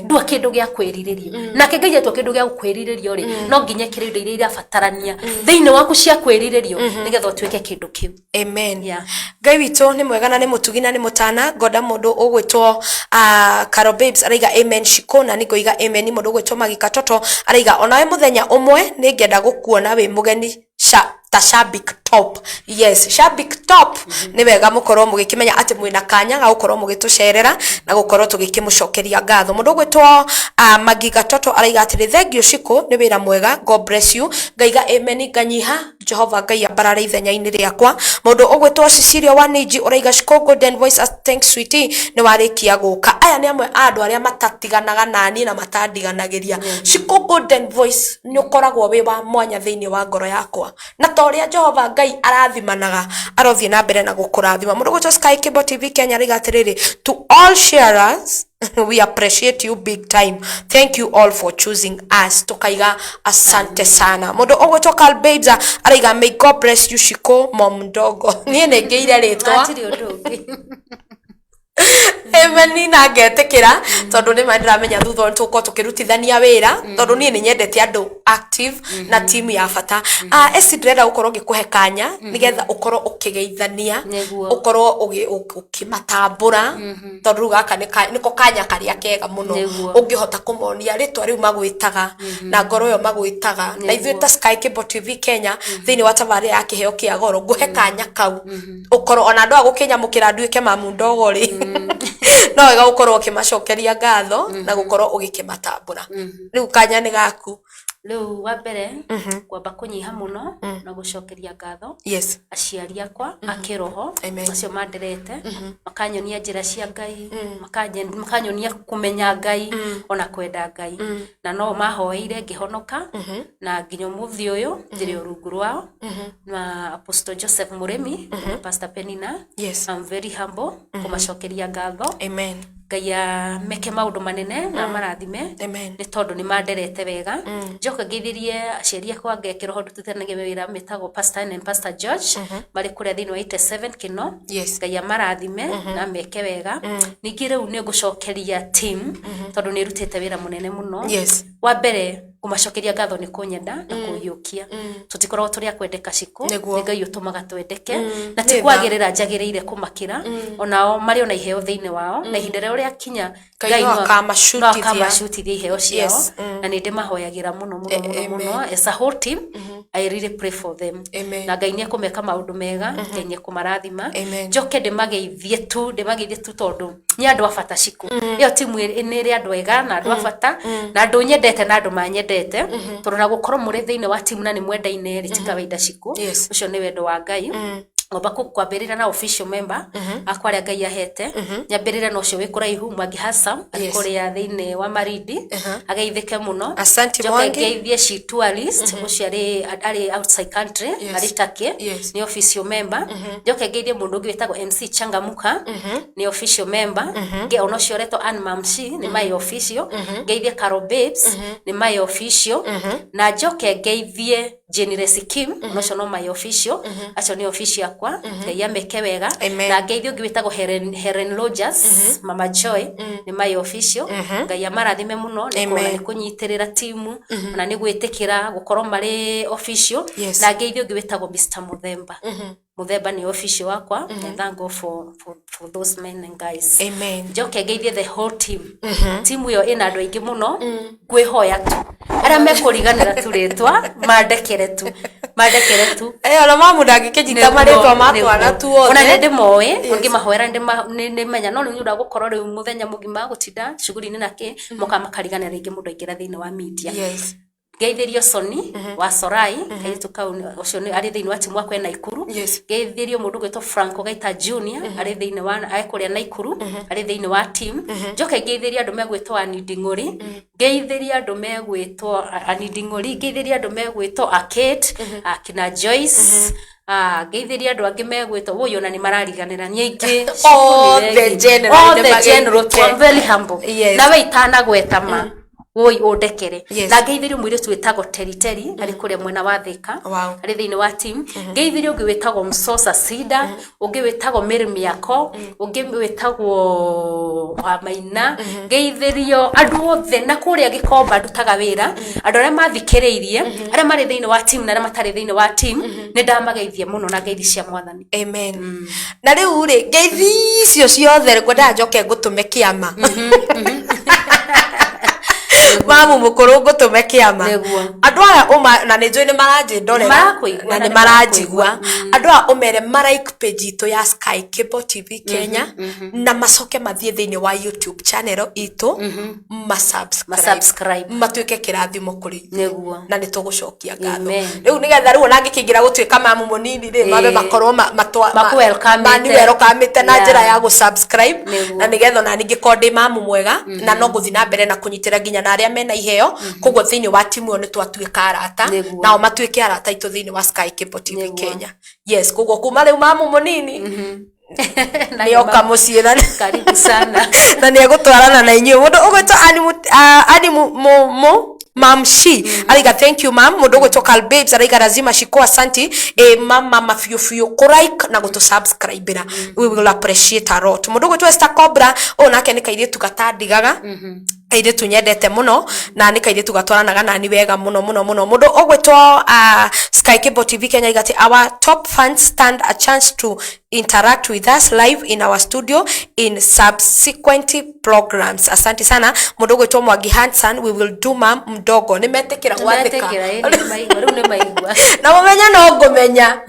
ndua kindu gia kwiriririo nake Ngai atwo kindu gia kwiriririo ri no nginye kiri indo iria irabatarania thini waku cia kwiriririo nigetha utweke kindu kiu amen Ngai witu ni mwega na ni mutugina ni mutana ngoda mundu ugwitwo Carol Babes araiga amen shikona ni goiga amen mundu ugwitwo Magika Toto araiga onawe muthenya umwe ni ngenda gukuona we mugeni ta Shabik Top yes Shabik Top ni wega mukorwo mugikimenya ati mwina kanya ga gukorwo mugitucerera na gukorwo tugikimucokeria ngatho mundu gwitwo Magika Toto araiga ati thank you Shiko ni wira mwega God bless you ngaiga amen nganyiha Jehova Ngai ambarara ithenya-ini riakwa mundu ugwitwo Sisiri Waniji uraiga Shiko golden voice as thanks sweetie ni warikia guka aya ni amwe andu aria matatiganaga nani na matandiganagiria Shiko golden voice ni ukoragwo we wa mwanya thiini wa ngoro yakwa na toria Jehova Ngai arathimanaga arothie na mbere na gukurathima mundu gutwa Sky Cable TV Kenya rigatiriri to all sharers we appreciate you big time. Thank you all for choosing us. Tukaiga asante sana. Mundu ogwetwa Carl Babes araiga may God bless you Shiko mom ndogo. Nie nengeire ritwa. Emeni na ngetekira tondu ni mandiramenya thutha tuko tukirutithania wira tondu ni nyendete andu active na team ya bata esidreda ukorwo ngikuhekanya nigetha ukorwo ukigeithania ukorwo ukimatambura tondu gaka niko kanya karia kega muno ungihota kumonia ritwa riu magwitaga na ngoro yo magwitaga na ithuĩ ta Sky Cable TV Kenya thini wa tabari ya Kiheo Kia Goro nguhekanya kau ukorwo ona andu agukinyamukira nduike mamu ndogo ri no wega gukorwo ukimacokeria ngatho na gukorwo ugikimatambura riu kanya ni gaku riu wa mbere kwamba kunyiha muno na gucokeria ngatho aciari akwa akiroho acio manderete makanyonia njira cia Ngai makanyonia kumenya Ngai ona kwenda Ngai na no mahoeire ngihonoka na nginya muthi uyu njiri urungu rwao na Apostle Joseph Muremi na Pastor Penina I'm very humble kumacokeria ngatho Ngai meke maundu manene na marathime ni tondu ni manderete wega njoka ngithirie aciari akwa ngekira hondu tutanage wira metago Pastor and Pastor George bari kuria thini wa 87 kino Ngai marathime na meke wega ningi riu ni ngucokeria team tondu ni rutite wira munene muno wa mbere kumacokeria ngatho ni kunyenda na kuyukia tutikorwo turi akwendeka Ciko ni Ngai utumaga twendeke na tikwagirira njagirire kumakira onao mari ona iheo thiine wao na ihinda ria kinya Ngai no akamashutithia iheo ciao na ni ndimahoyagira muno as a whole team I really pray for them na Ngai ni akumeka maundu mega Ngai ni kumarathima njoke ndimageithie tu tondu ni andu abata Ciko iyo timu ni ri andu ega na andu abata na andu nyendete na andu manyendete tondu na gukorwo muri thiine wa timu na ni mwendaine ritika waida Ciko ucio ni wendo wa Ngai ngomba kwambirira na official member akwaria Ngai ahete nyambirira no cio wikuraihu Mwangi Hassan akuria thiine wa Marindi ageithike muno asante Mwangi ngeithie shi tourist ucio ari outside country ari Turkey ni official member njoke ngeithie mundu ngwitagwo MC Changamuka ni official member nge ono cio reto Anmamshi ni my official ngeithie Carol Babes ni my official na njoke ngeithie Generous Kim ono cio no my official acio ni official kwa Ngai ameke wega na ngeithio ngwitagwo Helen Rogers Mama Joy ni my official Ngai amarathime muno ni kunyitirira timu na ni gwitikira gukorwo mari official na ngeithio ngwitagwo Mr Muthemba ni official wakwa and thank God for those men and guys njoke ngeithie the whole team timu yo ina andu aingi muno ngwihoya tu ara mekuriganira turitwa mandekere tu ona mamu ndangikijita maritwa matwana tu othe ona ndi moe ngi mahoera ndi menya no ni nda gukorwo riu muthenya mugima gutinda shuguri ni nake moka makariganira ingi mundu aingira thiine wa media ngeithirio Soni wa Sorai kaitu kauni ucio ni ari thiine wa timu akwe na Ikuru ngeithirio mundu gwetwo Franco Gaita Junior ari thiine wa akuria na Ikuru ari thiine wa team njoke ngeithiria andu megwetwo Anidingori ngeithiria andu megwetwo Anidingori ngeithiria andu megwetwo Akate akina Joyce ngeithiria andu angi megwetwo uyu na ni marariganira nyingi the general I'm very humble na we itana gwetama woi odekere na ngeithirio mwire twetagwo Teriteri ari kuria mwena wa Thika ari thiine wa team ngeithirio ngwetagwo Msosa Sida ungewetagwo Mirimiako ungewetagwo Maina ngeithirio andu othe na kuria Gikomba ndutaga wira andu aria mathikiriirie aria mari thiine wa team na aria matari thiine wa team ni ndamageithie muno na ngeithi cia Mwathani na riu ri ngeithi cio ciothe ngwenda njoke ngutume kiama mamu mukuru ngutume kiama andu aya uma na ninjui ni maranjindorera na ni maranjigua andu aya umere like page itu ya Sky Cable TV Kenya na macoke mathie thiine wa YouTube channel itu subscribe matuike kirathimo kuri na nitugucokia ngatho riu nigetha riu ona ngikingira gutuika mamu munini ri mabe makorwo welcome na njira ya subscribe na nigetha na ningi kondi mamu mwega na no guthina mbere na kunyitira ginya na aria mena na iheo koguo thiini wa timu ni twatuika arata nao matuike arata itu thiini wa Sky Cable TV Kenya. Yes, koguo kuma riu mamu munini ni oka muciira karibu sana na ni egutwarana na inyuĩ mundu ugwitwo ani Mamshi aliga thank you mam mundu ugwitwo Carl Babes aliga lazima shiko asanti mama mafiu ku-like na gutu-subscribe na we will appreciate a lot. Mundu ugwitwo Esther Cobra nake ni kairitu gatandigaga kaire tunyendete muno na ni kaire tugatwaranaga na ni wega muno mundu ogwetwo Sky Cable TV Kenya igati our top fans stand a chance to interact with us live in our studio in subsequent programs. Asante sana mundu ogwetwo Mwangi Hanson we will do mam mdogo nimetekera gwathika na mumenya no ngumenya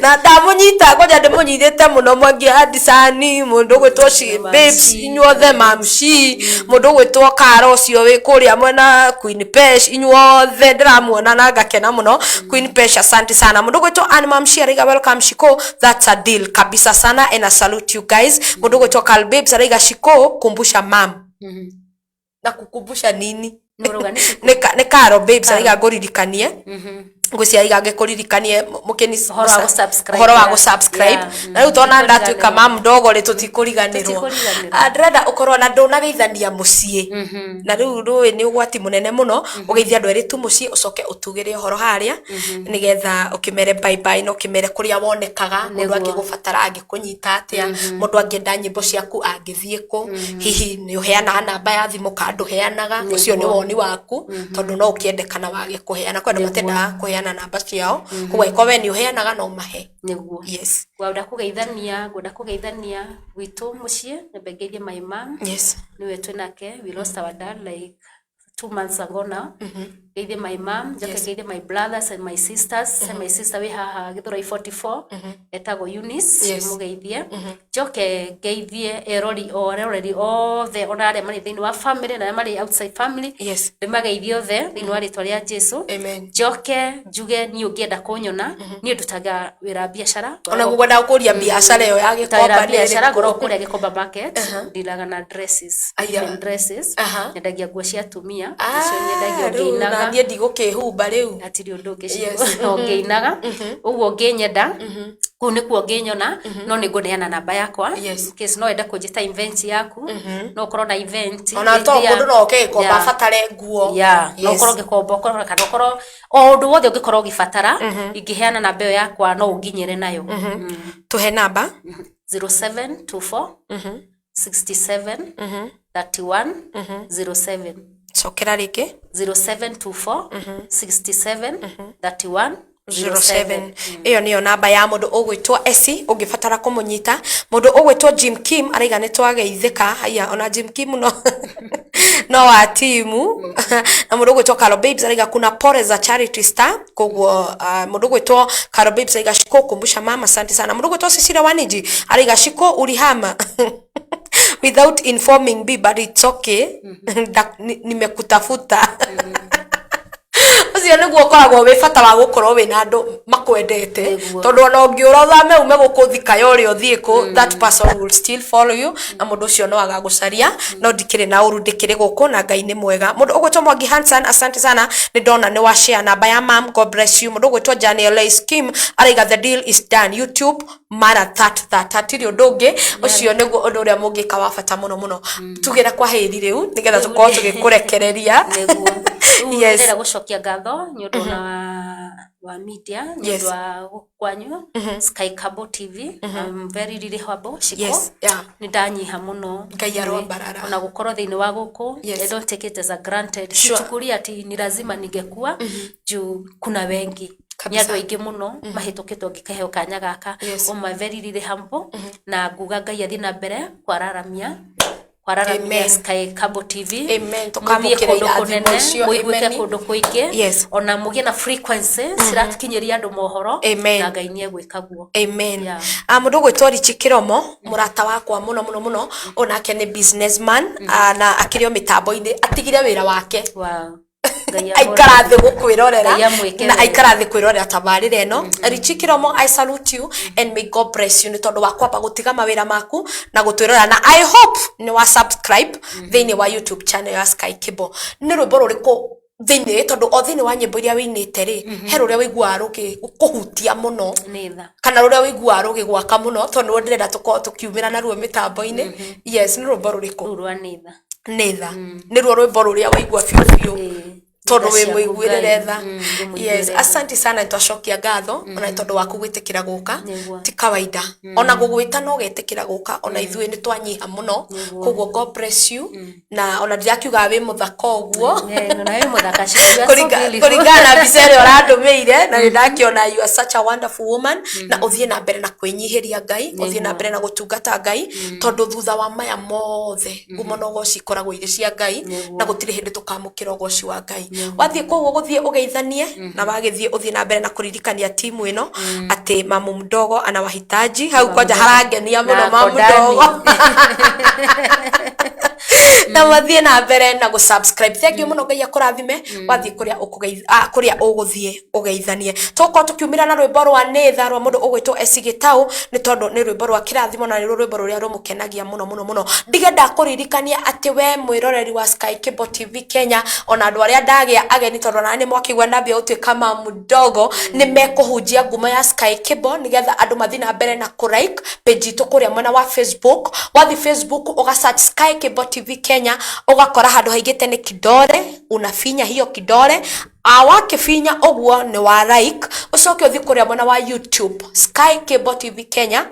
na ndamunyita ngoja ndimunyithite muno Mwangi Hanson mundu ogwetwo Babes inyuothe Mamshi mundu gwitwo Karo cio wi kuria mwena Queen Pesh inyuothe ndiramuona na ngakena muno Queen Pesh asante sana mundu gwitwo Animam Share welcome Shiko that's a deal kabisa sana and I salute you guys mundu gwitwo Carl Babes ariga Shiko kumbusha mam na kukumbusha nini ne Karo Babes ariga ngoririkanie ngucia igange kuririkanie mukeni horo wa subscribe na riu tona ndatuika mam ndogo ri tutikuriganirwo ndrenda ukorwo na ndunageithania mucie na riu ni ugwati munene muno ugeithia andu eri tu mucie ucoke utugire horo haria nigetha ukimere bye bye no kimere kuria wonekaga mundu angigubatara angikunyita atia mundu angienda nyimbo ciaku angithie ku hihi ni uheana namba ya thimu kandu heanaga ucio ni woni waku tondu no ukiendekana wage kuheana kwenda matenda kuheana namba ciao kuwa ikowe ni uheanaga no mahe niguo. Yes, gwenda kugeithania witu mucie nebegeithie my mom. Yes, niwe twinake we lost our dad like 2 months ago now. Geithie my mom, geithie my brothers and my sisters. And my sister we ha Githurai 44 etago Eunice mugeithie. Joke geithie erori already all the onare mari thini wa family na mari outside family. Yes, ndimageithie othe thini wa ritwa ria Jesu. Amen. Joke juge ni ungienda kunyona ni ndutaga wira biashara. Ona ngwenda kuria biashara yo ya Gikomba biashara goro kuria Gikomba market. Ndilaga na dresses. Dresses. Nyendagia nguo cia tumia. Na ndie ndigukihumba riu atiri undu ngicigo ngeinaga uguo ngenyenda ku ni kuo ngenyona no ni nguneana namba yakwa case no enda kunjita event yaku no korwo na event ona to kundu no ukikomba fatare nguo no korwo ngikomba korwo kana korwo o undu wothe ungikorwo gifatara ingiheana namba yakwa no unginyere nayo tuhe namba 0724 67 31 07 Sokera riki 0724 67 31 07 iyo niyo namba ya mundu ugwitwo Esi ungifatara kumunyita mundu ugwitwo Jim Kim araiga ni twageithika haya ona Jim Kim no wa timu na mundu ugwitwo Carl Babes araiga kuna pore za charity star koguo mundu ugwitwo Carl Babes araiga Shiko kumbusha mama asante sana mundu ugwitwo Cecilia Waniji araiga Shiko ulihama without informing me but it's okay nimekutafuta ucio niguo koragwo wi bata wa gukorwo wi na andu makwendete tondu ona ungiura thame ume gukuthika yori uthiku that person will still follow you na mundu ucio no agagucaria no ndikire na uru ndikire guku na Ngai ni mwega mundu ugwetwo Mwangi Hanson asante sana ni ndona ni wa share namba ya mam God bless you mundu ugwetwo Janiel Scheme araiga the deal is done YouTube mara that atiri ndungi ucio niguo undu uria mungika wa bata muno tugira kwa heri riu nigetha tukorwo tugikurekereria yes ndera gucokia ngatho nyundu na wa media nyundu wa gukwanyu Sky Cable TV I'm very really humble Shiko ni ndanyiha muno Ngai arombarara ona gukorwo thini wa guku I don't take it as a granted chukuria ati ni lazima ningekuwa juu kuna wengi ni andu aingi muno mahitukitwo ngikaheo kanya gaka my very really humble na nguga Ngai athi na mbere kwararamia Sky Cable TV amen tukamukire kunene muigwike kundu kuingi ona mugie na frequency ciratikinyiria andu mohoro na Ngai ni egwikaguo amen mundu gwitwo Richi Kiromo murata wakwa muno onake ni businessman na akirio mitambo-ini atigire wira wake aikara thĩ gũkwĩrorera na aikara thĩ kwĩrorera tabarĩra ĩno. Richi Kiromo, I salute you and may God bless you nĩ tondũ wa kwamba gũtiga mawĩra maku na gũtwĩrorera, na I hope nĩ wa subscribe thĩinĩ wa YouTube channel ya Sky Kibo. Nĩ rwĩmbo rũrĩkũ thĩinĩ tondũ o thĩinĩ wa nyĩmbo iria wĩinĩte rĩ, he rũrĩa wĩiguaga rũkĩhutia mũno kana rũrĩa wĩiguaga rũgĩgwaka mũno tondũ nĩ ndĩrenda tũkorwo tũkiumĩra naruo mĩtambo-inĩ. Yes, nĩ rwĩmbo rũrĩkũ? Nĩtha nĩruo rwĩmbo rũrĩa waigua biũ tondũ wĩ mũiguĩrĩre tha. Yes, asante sana, nitwacokia ngatho ona tondũ wa kũgwĩtĩkĩra gũka ti kawaida, ona gũgwĩta no getĩkĩra gũka, ona ithuĩ nĩ twanyiha mũno, koguo God bless you. Na ona ndirakiuga wĩ mũthaka ũguo kũringana na mbica ĩrĩa ũrandũmĩire, na nĩndakiona you are such a wonderful woman, na ũthiĩ na mbere na kwĩnyihĩria Ngai, ũthiĩ na mbere na gũtungata Ngai, tondũ thutha wa maya mothe ngumo na ũgoci ikoragwo irĩ cia Ngai, na gũtirĩ hĩndĩ tũkamũkĩra ũgoci wa Ngai. Wathiĩ koguo gũthiĩ ũgeithanie na wagĩthiĩ ũthiĩ na mbere na kũririkania timu ĩno atĩ mamu mdogo ana wahitaji hau kwanja harangenia mũno mamu mdogo na wathiĩ na mbere na gũsubscribe. Thank you mũno, Ngai akũrathime wathiĩ kũrĩa ũgũthiĩ ũgeithanie. Tũkorwo tũkiumĩra na rwĩmbo rwa Nĩtha rwa mũndũ ũgwĩtwo Gĩtaũ nĩ tondũ nĩ rwĩmbo rwa kĩrathimo na nĩ rwĩmbo rũrĩa rũmũkenagia mũno mũno mũno. Ndige ndakũririkania atĩ we mwĩroreri wa Sky Kibo TV Kenya, ona andũ arĩa ndagĩa ageni tondũ na nĩ mwakĩigua ndambia gũtuĩka mamu mdogo, nĩ mekũhunjia ngumo ya Sky Kibo nĩgetha andũ mathiĩ na mbere na kũlike page itũ kũrĩa mwena wa Facebook. Wathiĩ Facebook ũgasearch Sky Kibo TV Kenya, ugakora handu haigĩte nĩ kidole, unafinya hiyo kidole, wakifinya ũguo nĩ wa like, ucoke ũthiĩ kũrĩa mwena wa YouTube Sky Kibo TV Kenya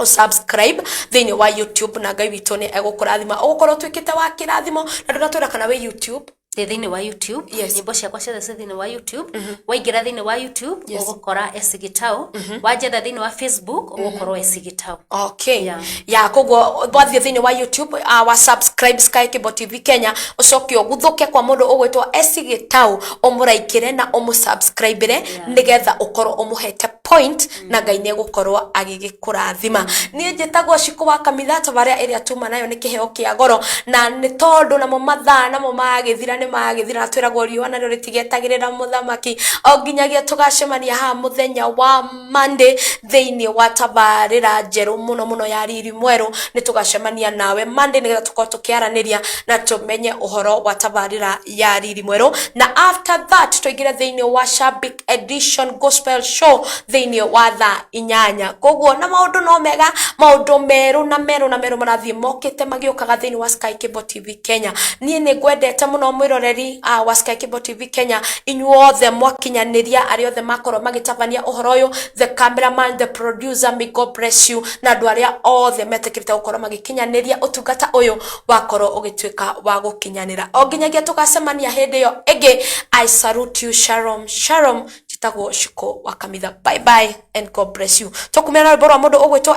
subscribe thĩinĩ wa YouTube, na Ngai witũ nĩ egũkũrathima ũgũkorwo twĩkĩte wa kĩrathimo. Na ndĩratwĩra kana wĩ YouTube thĩinĩ wa YouTube, nyĩmbo ciakwa ciothe ci thĩinĩ wa YouTube. Waingĩra thĩinĩ wa YouTube ũgũkora Gĩtaũ, wanjetha thĩinĩ wa Facebook ũgũkorwo Gĩtaũ. Okay, ya koguo wathiĩ thĩinĩ wa YouTube wa subscribe Sky Kibo TV Kenya, ucoke ũguthũke kwa mũndũ ũgwĩtwo Gĩtaũ, ũmũraikĩre na ũmũsubscribe nĩgetha ũkorwo ũmũhete point na Ngai nĩ egũkorwo agĩgĩkũrathima. Niĩ njĩtagwo Ciku wa Kamitha, tabarĩra ĩrĩa tuma nayo nĩ Kiheo Kia Goro, na nĩ tondũ namo mathaa namo magĩthira nĩ magĩthira, na twĩragwo riũa narĩo rĩtigetagĩrĩra mũthamaki, o nginyagia tũgacemania haha mũthenya wa Monday thĩinĩ wa tabarĩra njerũ mũno mũno ya Riri Mwerũ. Nĩ tũgacemania nawe Monday nĩgetha tũkorwo tũkĩaranĩria na tũmenye ũhoro wa tabarĩra ya Riri Mwerũ, na after that tũingĩre thĩinĩ wa Shabik Edition Gospel Show thĩinĩ wa thaa 8. Koguo na maũndũ no mega, maũndũ merũ na merũ na merũ marathiĩ mokĩte magĩũkaga thĩinĩ wa Sky Kibo TV Kenya. Niĩ nĩ ngwendete mũno mwĩroreri wa Sky Kibo TV Kenya, inyuothe mwakinyanĩria, arĩa othe makorwo magĩtabania ũhoro ũyũ, the cameraman, the producer, may God bless you, na andũ arĩa othe metĩkĩrĩte gũkorwo magĩkinyanĩria ũtungata ũyũ wakorwo ũgĩtuĩka wa gũkinyanĩra. O nginyagia tũgacemania hĩndĩ ĩyo ĩngĩ, I salute you. Shalom shalom. Njĩtagwo Ciku wa Kamitha. Bye bye and God bless you. Tũkumĩra na rwĩmbo rwa mũndũ ũgwĩtwo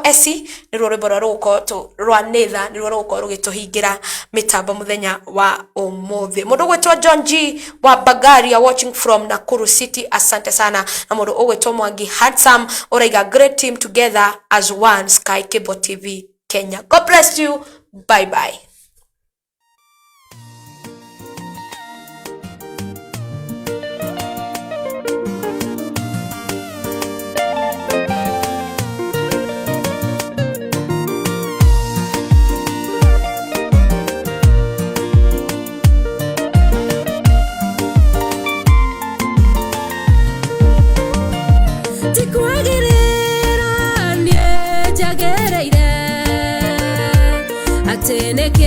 nĩruo rwĩmbo rwa rũgũkorwo rwa Nĩtha, nĩruo rũgũkorwo rũgĩtũhingĩra mĩtambo mũthenya wa ũmũthĩ. Mũndũ ũgwĩtwo John G wa Bagaria watching from Nakuru City, asante sana. Na mũndũ ũgwĩtwo Mwangi Handsome ũraiga great team together as one, Sky Kibo TV Kenya. God bless you. Bye bye. Tikwagĩrĩra niĩ njagĩrĩire atĩ nĩkĩ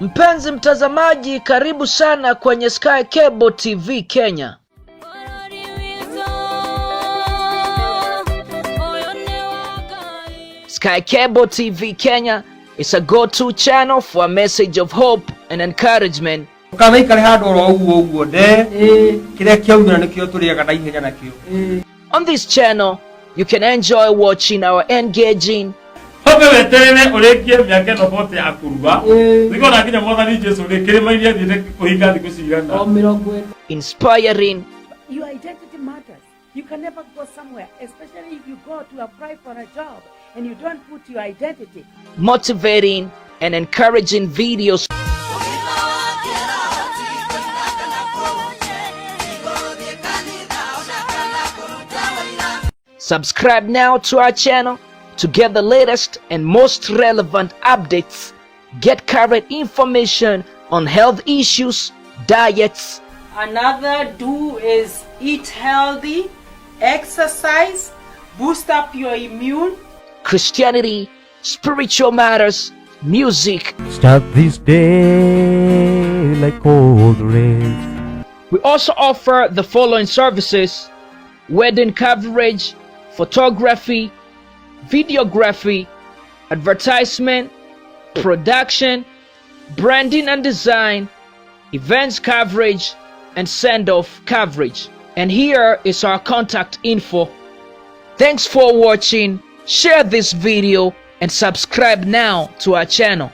Mpenzi mtazamaji, karibu sana kwenye Sky Cable TV Kenya. Sky Cable TV Kenya is a go-to channel for a message of hope and encouragement. On this channel, you can enjoy watching our engaging, inspiring, your identity matters. You can never go somewhere, especially if you go to apply for a job and you don't put your identity. motivating, and encouraging videos. Subscribe now to our channel to get the latest and most relevant updates. Get current information on health issues, diets. Another do is eat healthy, exercise, boost up your immune. Christianity, spiritual matters, music. Start this day like cold rain. We also offer the following services: wedding coverage, photography, videography, advertisement, production, branding and design, events coverage, and send-off coverage. And here is our contact info. Thanks for watching. Share this video and subscribe now to our channel.